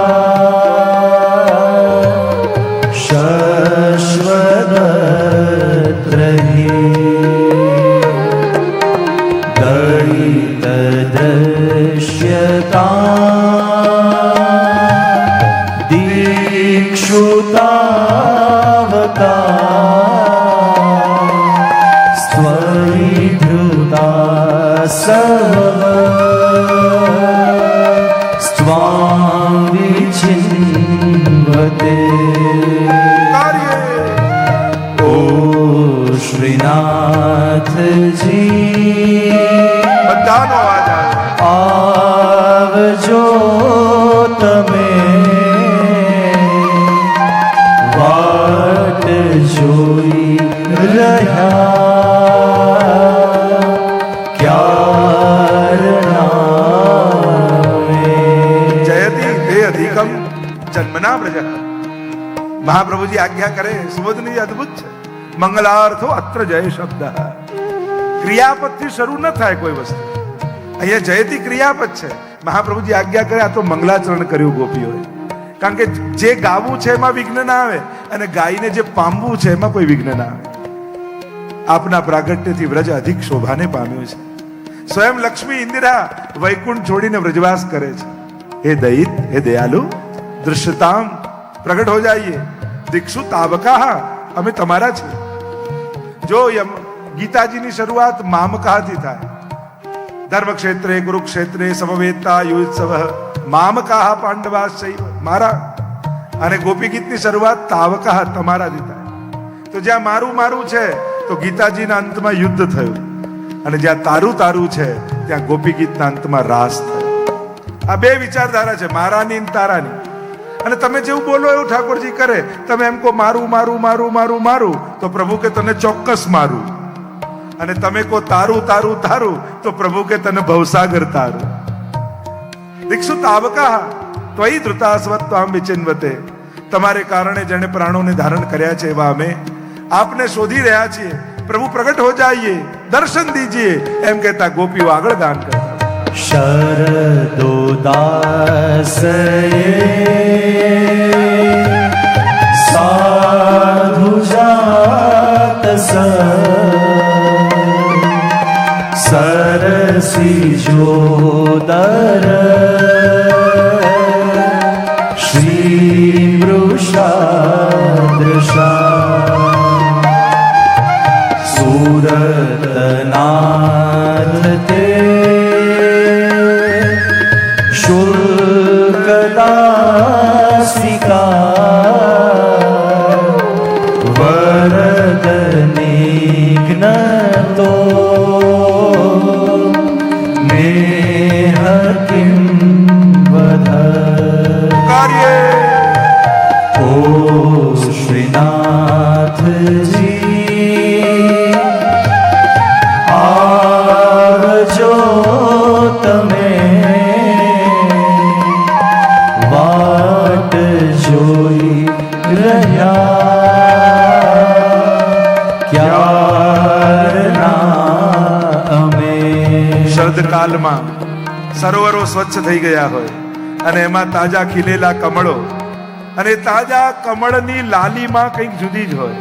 श्रीनाथ जी बधानो आवजो तमे वाट जोई रह्या जयति ते अधिकम जन्मना व्रज. महाप्रभु जी आज्ञा करे, सुबोधनी अद्भुत है. मंगलार्थो अत्र जय शब्द. क्रियापद થી શરૂ ન થાય કોઈ વસ્તુ. અહીંયા જયતી ક્રિયાપદ છે. મહાપ્રભુજી આજ્ઞા કરે, આ તો મંગલાચરણ કર્યું ગોપીઓએ. કારણ કે જે ગાવું છે એમાં વિઘ્ન ના આવે, અને ગાયને જે પામવું છે એમાં કોઈ વિઘ્ન ના આવે. આપના પ્રાગટ્યથી વ્રજ અધિક શોભાને પામ્યું છે. સ્વયં લક્ષ્મી ઇન્દિરા વૈકુંઠ છોડીને વ્રજવાસ કરે છે. હે દયિત, હે દયાલુ, દૃશ્યતામ પ્રગટ હો જાइए. દીક્ષુ તાવકા, અમે તમારા છીએ. જો ગીતાજીની શરૂઆત મામકાથી થાય. ધર્મક્ષેત્રે કુરુક્ષેત્રે સમવેતા યુત્સવ મામકા પાંડવાશ્ચૈવ, મારા. અને ગોપી ગીતની શરૂઆત તાવકા, તમારાથી થાય. તો જ્યાં મારું મારું છે તો ગીતાજીના અંતમાં યુદ્ધ થયું, અને જ્યાં તારું તારું છે ત્યાં ગોપી ગીતના અંતમાં રાસ થયો. આ બે વિચારધારા છે, મારાની અને તારાની. અને તમે જેવું બોલો એવું ઠાકોરજી કરે. તમે એમ કહો મારું મારું મારું મારું મારું, તો પ્રભુ કે તને ચોક્કસ મારું. અને તમે કહો તારું તારું તારું, તો પ્રભુ કે તને ભવસાગર તારું. દીક્ષુ તાવકા ત્વયી ધૃતાસ્વત્વામ વિચિન્વતે. તમારે કારણે જેણે પ્રાણોને ધારણ કર્યા છે એવા અમે આપને શોધી રહ્યા છીએ. પ્રભુ પ્રગટ હો જાइए, દર્શન દીजिए, એમ કહેતા ગોપીઓ આગળ ગાન કરતા. शरदोदासये साधुजात सरसी जोदर श्री वृषादृशा सूरतनाथ ते वरदनिघ्नतो नेह किं वद. ओ श्रीनाथ जी आवजो तमे वाट जोई રહ્યા શરદ કાલમાં સરોવરો સ્વચ્છ થઈ ગયા હોય, અને એમાં તાજા ખીલેલા કમળો, અને તાજા કમળની લાલીમાં કંઈક જુદી જ હોય,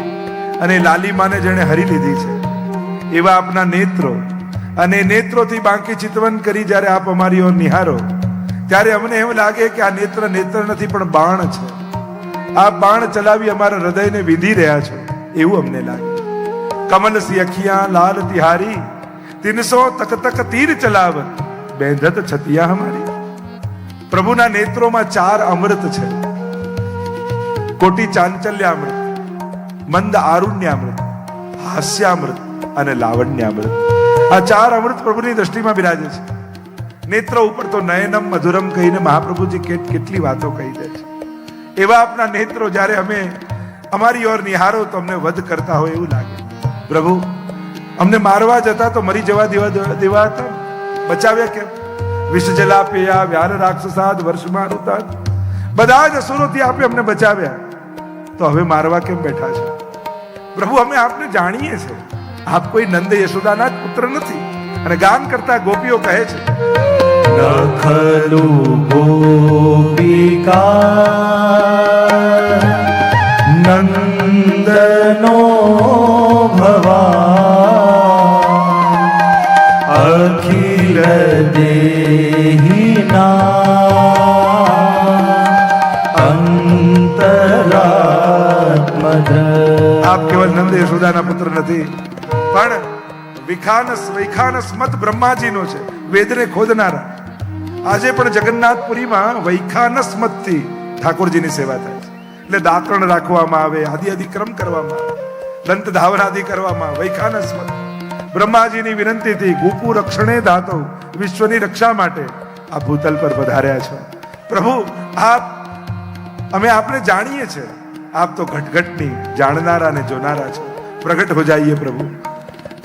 અને લાલીમાને જેણે હરી લીધી છે એવા આપના નેત્રો, અને નેત્રોથી બાકી ચિતવન કરી જ્યારે આપ અમારી ઓર નિહારો, ત્યારે અમને એમ લાગે કે આ નેત્ર નેત્ર નથી પણ બાણ છે. આ બાણ ચલાવી અમારા હૃદયને વિંધી રહ્યા છો એવું અમને લાગે. કમલ સી અખિયા લાલ તિહારી 300 તક તક તીર ચલાવત બેંધત છતિયા હમારી. પ્રભુના નેત્રોમાં 4 અમૃત છે. કોટી ચાંચલ્યામૃત, મંદ આરુણ્યામૃત, હાસ્યામૃત અને લાવણ્યામૃત. આ 4 અમૃત પ્રભુની દ્રષ્ટિમાં બિરાજે છે. નેત્ર ઉપર તો નયનમ મધુરમ કહીને મહાપ્રભુજી કેટલી વાતો કહી દે છે. એવા આપના નેત્રો જ્યારે અમે અમારી ઓર નિહારો તો અમને વધ કરતા હોય એવું લાગે. પ્રભુ અમને મારવા જતા તો મરી જવા દેવા હતા, બચાવ્યા કેમ? વિષ જલા પેયા વ્યાર રાક્ષસાદ વર્ષમાં ઋતાદ, બધા જ અસુરોથી આપે અમને બચાવ્યા, તો હવે મારવા કેમ બેઠા છે? પ્રભુ અમે આપને જાણીએ છીએ, આપ કોઈ નંદ યશોદાના જ પુત્ર નથી. અને ગાન કરતા ગોપીઓ કહે છે, નખલુ ગોપિકા નંદનો ભવા અખિલ દેહિના અંતરાત્મધ. આપ કેવલ નંદ યશોદાના પુત્ર નથી, પણ વૈખાનસ મત બ્રહ્માજીનો છે, વેદને ખોદનારા. આજે પણ જગન્નાથપુરીમાં વૈખાનસ મતથી ઠાકોરજીની સેવા થાય છે. એટલે દાંતણ રાખવામાં આવે, આદિ ક્રમ કરવામાં આવે, દંત ધાવનાદિ કરવામાં આવે. વૈખાનસ મત બ્રહ્માજીની વિનંતીથી ગોપુ રક્ષણે દાતો, વિશ્વની રક્ષા માટે આ ભૂતલ પર પધાર્યા છો. પ્રભુ આપ, અમે આપને જાણીએ છીએ, આપ તો ઘટઘટની જાણનારા ને જોનારા છો. પ્રગટ હો જાઈએ પ્રભુ.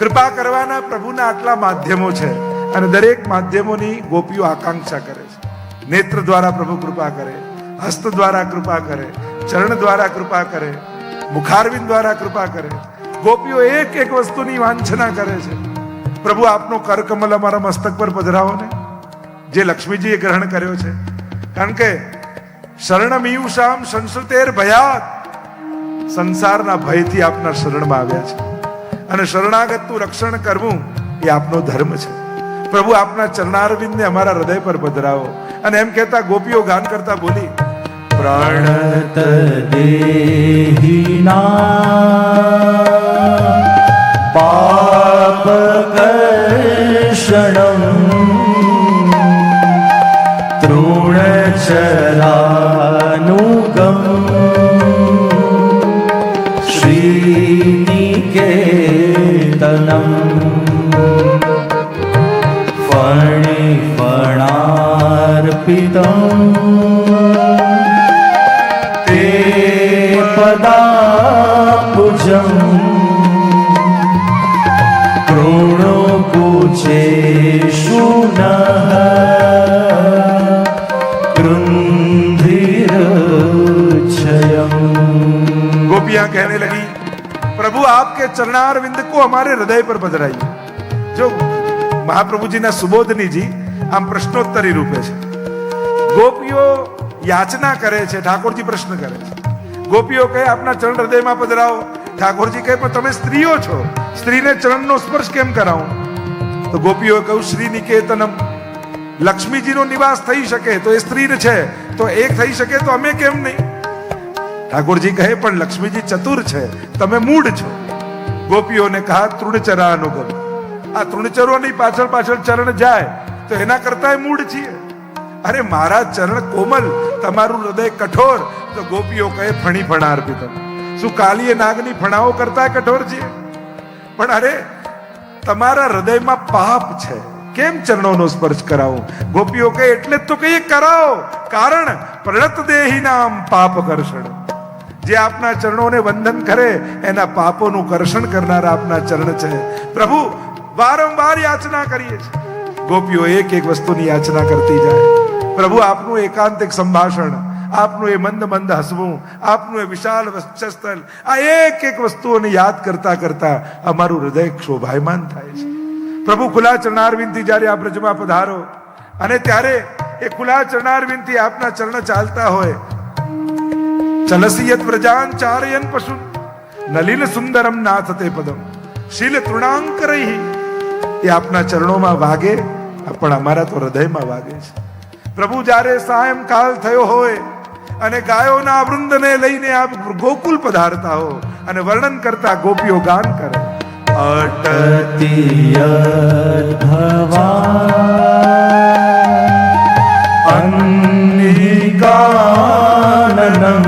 કૃપા કરવાના પ્રભુના આટલા માધ્યમો છે અને દરેક માધ્યમોની ગોપીઓ આકાંક્ષા કરે છે. નેત્ર દ્વારા પ્રભુ કૃપા કરે, હસ્ત દ્વારા કૃપા કરે, ચરણ દ્વારા કૃપા કરે, મુખારવિંદ દ્વારા કૃપા કરે. ગોપીઓ એક એક વસ્તુની વાંછના કરે છે. પ્રભુ આપનો કરકમલ અમારા મસ્તક પર પધરાવો ને, જે લક્ષ્મીજીએ ગ્રહણ કર્યો છે. કારણ કે શરણમીયુષામ સંસ્કૃતેર ભયાત, સંસારના ભયથી આપના શરણમાં આવ્યા છે અને શરણાગતનું રક્ષણ કરવું એ આપનો ધર્મ છે. પ્રભુ આપના ચરણારવિંદને અમારા હૃદય પર પધરાવો. અને એમ કહેતા ગોપીઓ ગાન કરતા બોલી, પ્રણત દેહિના પાપ કર્ષણમ તૃણચરાનુગમ શ્રીનિકેતનમ ફણાર્પિતમ તે પદાબુજમ કૃણકુચેષુ નઃ કૃંધિરચ્છયમ. गोपियां कहने लगी, प्रभु आपके चरणारविंद को हमारे हृदय पर पधराइए. जो महाप्रभुजीના સુબોધનીજી આમ પ્રશ્નોત્તરી રૂપે છે. ગોપીઓ યાચના કરે છે, ઠાકોરજી પ્રશ્ન કરે છે. ગોપીઓ કહે આપના ચરણ હૃદયમાં પધરાવો. ઠાકોરજી કહે પણ તમે સ્ત્રીઓ છો, સ્ત્રીને ચરણનો સ્પર્શ કેમ કરાવો? તો ગોપીઓ કહ્યું શ્રી નિકેતનમ, લક્ષ્મીજીનો નિવાસ થઈ શકે તો એ સ્ત્રી છે, તો એક થઈ શકે તો અમે કેમ નહીં? ઠાકોરજી કહે પણ લક્ષ્મીજી ચતુર છે, તમે મૂઢ છો. ગોપીઓને કહા તૃણચરા અનુગમ, આ તૃણચરોની પાછળ ચરણ જાય તો એના કરતા મૂઢ છીએ. અરે મારા ચરણ કોમલ, તમારું હૃદય કઠોર. તો ગોપીઓ કહે ફણી ફણાર્પિત, શું કાલીય નાગની ફણાઓ કરતા કઠોર છીએ? પણ અરે તમારા હૃદયમાં પાપ છે, કેમ ચરણોનો સ્પર્શ કરાવો? ગોપીઓ કહે એટલે જ તો કહીએ કરાવો, કારણ પ્રણત દેહી નામ પાપ કર્ષણ. જે આપના ચરણોને વંદન કરે એના પાપોનું કર્ષણ કરનારા આપના ચરણ છે. પ્રભુ વારંવાર યાચના કરીએ છીએ. ગોપીઓ એક એક વસ્તુની યાચના કરતી જાય. પ્રભુ આપનું એકાંતિક સંભાષણ, આપનું એ મંદ મંદ હસવું, આપનું એ વિશાળ વક્ષસ્થલ, આ એક એક વસ્તુઓને યાદ કરતા કરતા અમારું હૃદય શોભાયમાન થાય છે. પ્રભુ ખુલ્લા ચરણારવિંદથી જ્યારે આ બ્રજમાં પધારો અને ત્યારે એ ખુલ્લા ચરણારવિંદથી આપના ચરણ ચાલતા હોય, ચલસિયત વ્રજાન ચારયન પશુ નલિન સુંદરમ નાથ તે પદમ શીલ તૃણાંકરૈ, એ આપના ચરણોમાં વાગે પણ અમારા તો હૃદયમાં વાગે છે. પ્રભુ જ્યારે સાયંકાલ થયો હોય અને ગાયોના વૃંદને લઈને આપ ગોકુલ પધારતા હો અને વર્ણન કરતા ગોપીઓ ગાન કરે. અન્નિકાનનં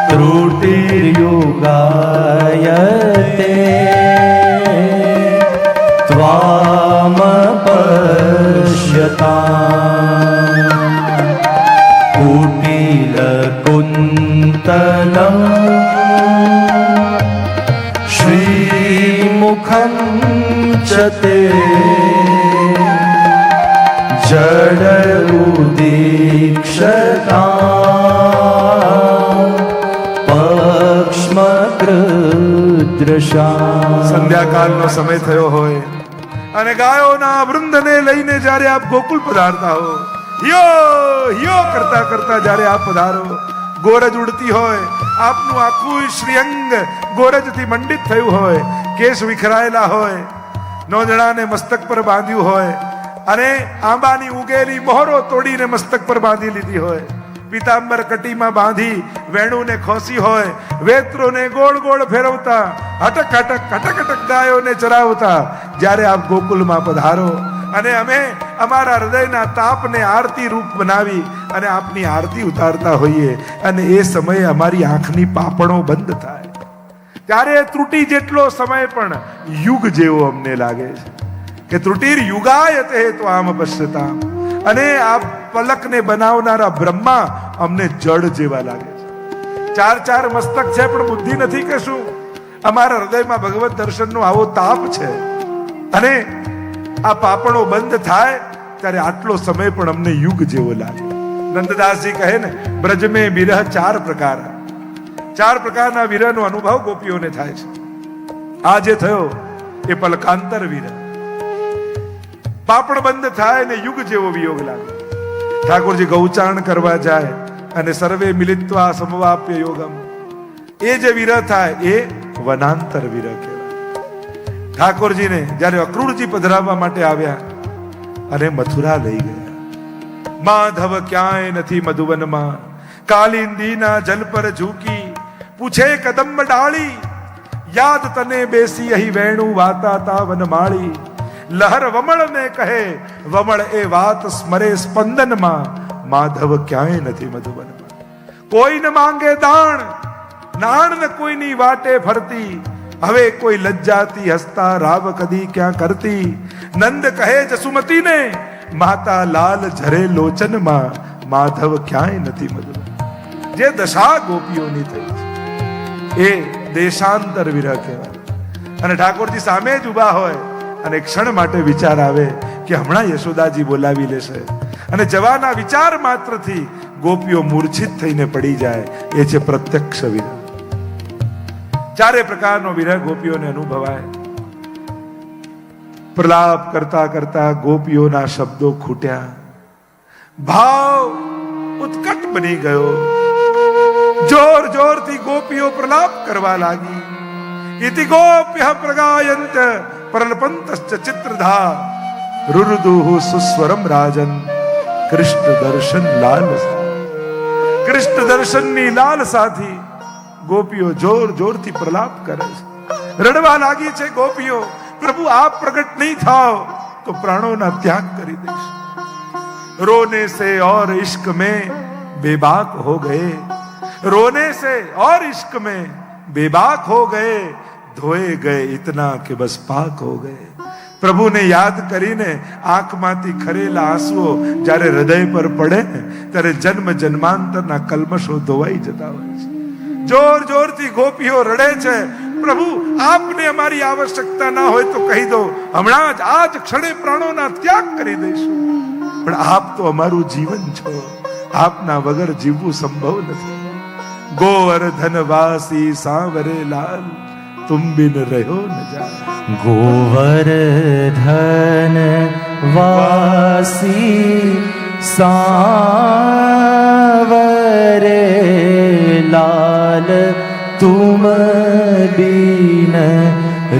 ત્રુટિર્યુગાયતે ત્વામ પશ્યતામ કુટિલકુંતલમ શ્રીમુખં ચ તે જડરુદીક્ષતા પક્ષ્મકૃદ્રશા. સંધ્યાકાળનો સમય થયો હોય અને ગાયોના વૃંદને લઈને જ્યારે આપ ગોકુલ પધારતા હો, યો કરતા કરતા જ્યારે આપ પધારો, ગોરજ ઉડતી હોય, આપનું આખું શ્રીઅંગ ગોરજથી મંડિત થયું હોય, કેસ વિખરાયેલા હોય, નોંધણાને મસ્તક પર બાંધ્યું હોય અને આંબાની ઉગેલી મોહરો તોડીને મસ્તક પર બાંધી લીધી હોય, પીતાંબર કટીમાં બાંધી વેણુને ખોસી હોય, વેત્રોને ગોળ ગોળ ફેરવતા, હટક હટક હટક હટક ગાયોને ચરાવતા જ્યારે આપ ગોકુલમાં પધારો અને અમે અમારા હૃદયના તાપને આરતી રૂપ બનાવી અને આપની આરતી ઉતારતા હોઈએ અને એ સમયે અમારી આંખની પાપણો બંધ થાય ત્યારે ત્રુટિ જેટલો સમય પણ યુગ જેવો અમને લાગે છે કે ત્રુટિર યુગાયતે તો આમ પશ્યતામ. અને આ પલકને બનાવનારા બ્રહ્મા અમને જડ જેવા લાગે છે. ચાર ચાર મસ્તક છે પણ બુદ્ધિ નથી કે શું? અમારા હૃદયમાં ભગવત દર્શનનો આવો તાપ છે અને આ પાપણો બંધ થાય ત્યારે આટલો સમય પણ અમને યુગ જેવો લાગે. નંદદાસજી કહે ને, બ્રજ મેં વિરહ ચાર પ્રકારના વિરહનો અનુભવ ગોપીઓને થાય છે. આ જે થયો એ પલકાંતર વિરહ. પાપણ બંધ થાય ને યુગ જેવો વિયોગ લાગે. ઠાકોરજી ગૌચારણ કરવા જાય અને સર્વે મિલિત્વા સમવાપ્ય યોગમ, એ જે વિરહ થાય એ વનાંતર વિરહ કહેવાય. ઠાકોરજીને જ્યારે અક્રૂરજી પધરાવવા માટે આવ્યા અને મથુરા લઈ ગયા, માધવ ક્યાંય નથી મધુવનમાં, કાલિંદીના જલ પર ઝૂકી, પૂછે કદંબ ડાળી, યાદ તને બેસી અહીં વેણુ વાતા તા વનમાળી. લહર વમળ ને કહે, વમળ એ વાત સ્મરે સ્પંદનમાં, માધવ ક્યાંય નથી મધુવનમાં. કોઈ ન માંગે દાણ, નાણ ન કોઈની વાટે ફરતી, હવે કોઈ લજ્જાતી હસતા રાવ કદી ક્યાં કરતી. નંદ કહે જસુમતીને, માતા લાલ ઝરે લોચનમાં, માધવ ક્યાંય નથી મધુવન. જે દશા ગોપીઓની થઈ છે એ દેશાંતર વિરહ કહેવાય. અને ઠાકોરજી સામે જ ઉભા હોય અને ક્ષણ માટે વિચાર આવે કે હમણાં યશોદાજી બોલાવી લેશે અને જવાના વિચાર માત્રથી ગોપીઓ મૂર્છિત થઈને પડી જાય. એ છે પ્રત્યક્ષ વિરહ. ચારે પ્રકારનો વિરહ ગોપીઓને અનુભવાય. પ્રલાપ કરતા કરતા ગોપીઓના શબ્દો ખૂટ્યા, ભાવ ઉત્કટ બની ગયો. જોર જોરથી ગોપીઓ પ્રલાપ કરવા લાગી. ઇતિ ગોપ્ય પ્રગાયંત પ્રલપંતશ્ચ ચિત્રધા, રુરુદુહુ સુસ્વરમ રાજન કૃષ્ણ દર્શન લાલસા. કૃષ્ણ દર્શનની લાલસાથી ગોપીઓ જોર જોરથી પ્રલાપ કરે છે, રડવા લાગી છે ગોપીઓ. પ્રભુ આપ પ્રગટ નહીં થાઓ તો પ્રાણોના ત્યાગ કરી દઈશ. રોને સે और इश्क में बेबाक हो गए, रोने से और इश्क में बेबाक हो गए, धोए गए इतना कि बस पाक हो गए. પ્રભુને યાદ કરીને આંખમાંથી ખરેલા આંસુઓ જ્યારે હૃદય પર પડે ત્યારે જન્મ જન્માંતરના કલ્મશો ધોવાઈ જતા હોય છે. જોર જોરથી ગોપીઓ રડે છે, પ્રભુ આપને અમારી આવશ્યકતા ના હોય તો કહી દો, હમણાં જ આજ ક્ષણે પ્રાણોના ત્યાગ કરી દઈશું. પણ આપ તો અમારું જીવન છો, આપના વગર જીવવું સંભવ નથી. ગોવર્ધન વાસી સાવરે લાલ, तुम बिन रहो न जाए. गोवर्धन वासी सांवरे लाल, तुम बिन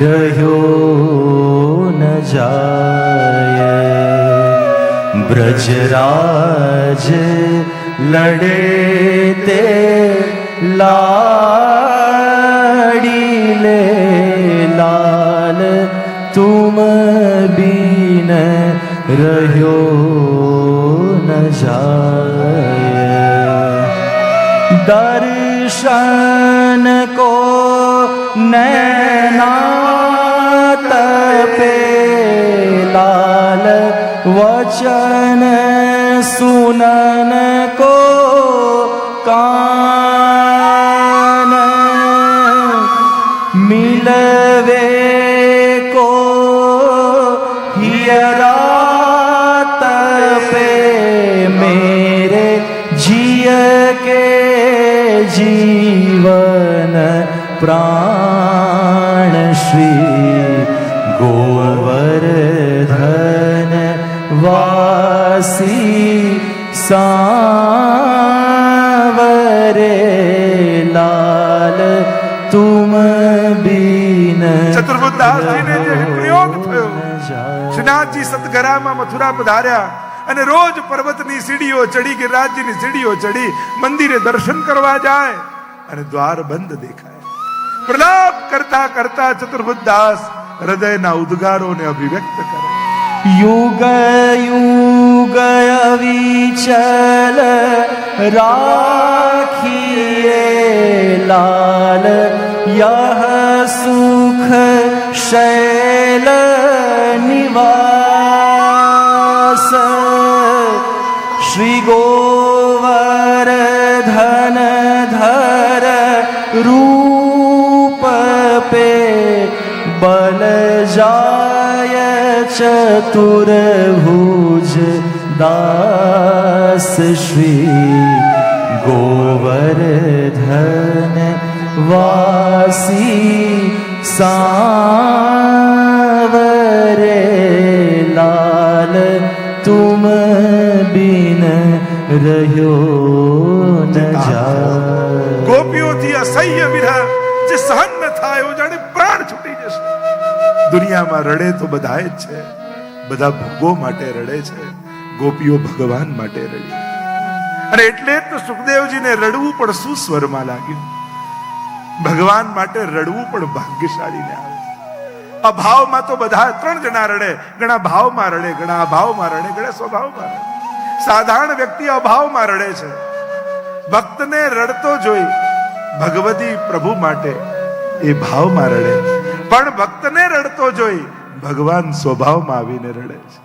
रहो न जाए. ब्रजराज लड़े ते लाड़ीले लाल तुम बीन रह्यो न जाय। दर्शन को नैना तपे लाल वचन सुनन को कान मिलवे को हियरा तपे मेरे जिय के जीवन प्राण श्री गोवर्धन वासी सांवरे लाल तुम बीन। ચતુર્બુદ્ધદાસ જીને જે પ્રયોગ થયો, શ્રીનાથજી સતગરામાં મથુરા પધાર્યા અને રોજ પર્વતની સીડીઓ ચડી, ગિરિરાજજીની સીડીઓ ચડી મંદિરે દર્શન કરવા જાય અને દ્વાર બંધ દેખાય. પ્રલાપ કરતા કરતા ચતુર્બુદ્ધદાસ હૃદયના ઉદ્ગારોને અભિવ્યક્ત કરે. युग युग अविचल राखिए लाल यह सुख शैल निवास। श्री गोवर्धन धर रूप पे बल जाय चतुर्भुज दास। श्री गोवर्धन वासी सांवरे लाल तुम बिन रह्यो न जाय। ગોપીઓથી અસહ્ય વિરહ જે સહન ન થાય એવું જાણે પ્રાણ છૂટી જશે. દુનિયામાં રડે તો બધાય જ છે, બધા ભોગો માટે રડે છે, ગોપીઓ ભગવાન માટે રડી. અને એટલે જ તો સુખદેવજીને રડવું પણ સુસ્વરમાં લાગ્યું. ભગવાન માટે રડવું પણ ભાગ્યશાળીને આવે. અભાવમાં તો બધા 3 જણા રડે, ઘણા ભાવમાં રડે, ઘણા અભાવમાં રડે, ઘણા સ્વભાવમાં રડે. સાધારણ વ્યક્તિ અભાવમાં રડે છે. ભક્તને રડતો જોઈ ભગવતી પ્રભુ માટે એ ભાવમાં રડે, પણ ભક્તને રડતો જોઈ ભગવાન સ્વભાવમાં આવીને રડે છે.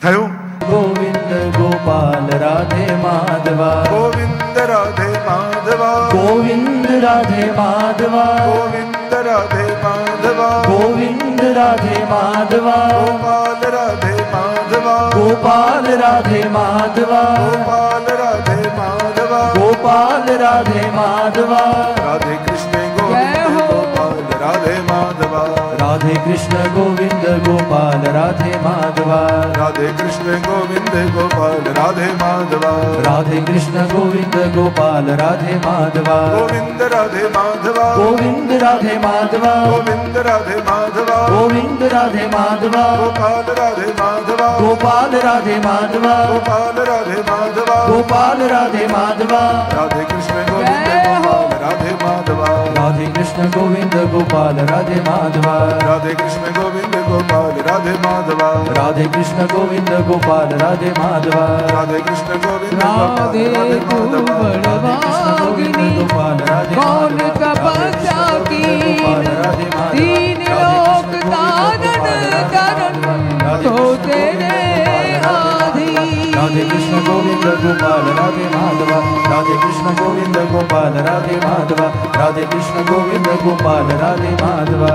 થયું गोविंद गोपाल राधे माधवा, ગોવિંદ રાધે માધવા, गोविंद राधे माधवा, ગોવિંદ રાધે માધવા, गोविंद राधे माधवा, ગોપાલ રાધે માધવા, गोपाल राधे माधवा, ગોપાલ રાધે માધવા, गोपाल राधे माधवा, રાધે કૃષ્ણ ગોવિંદ ગોપાલ રાધે માધવા, राधे कृष्ण गोविंद गोपाल राधे माधवा, રાધે કૃષ્ણ ગોવિંદ ગોપાલ રાધે માધવા, राधे कृष्ण गोविंद गोपाल राधे माधवा, ગોવિંદ રાધે માધવા, गोविंद राधे माधवा, ગોવિંદ રાધે માધવા, गोविंद राधे माधवा, ગોપાલ રાધે માધવા, गोपाल राधे माधवा, ગોપાલ રાધે માધવા, गोपाल राधे माधवा, રાધે કૃષ્ણ ગોવિંદ ગોપાલ રાધે માધવા, राधे कृष्ण गोविंद गोपाल राधे माधवा, રાધે કૃષ્ણ ગોવિંદ ગોપાલ રાધે માધવા, राधे कृष्ण गोविंद गोपाल राधे माधवा, રાધે કૃષ્ણ ગોવિંદ ગોપાલ राधे રાધે तू માધવા, बड़वागिनी गोपाल राधे कौन तपस्या की तीन लोक तारण करण तो तेरे आधी। राधे कृष्ण गोविंद गोपाल राधे माधवा, राधे कृष्ण गोविंद गोपाल राधे माधवा, राधे कृष्ण गोविंद गोपाल राधे माधवा।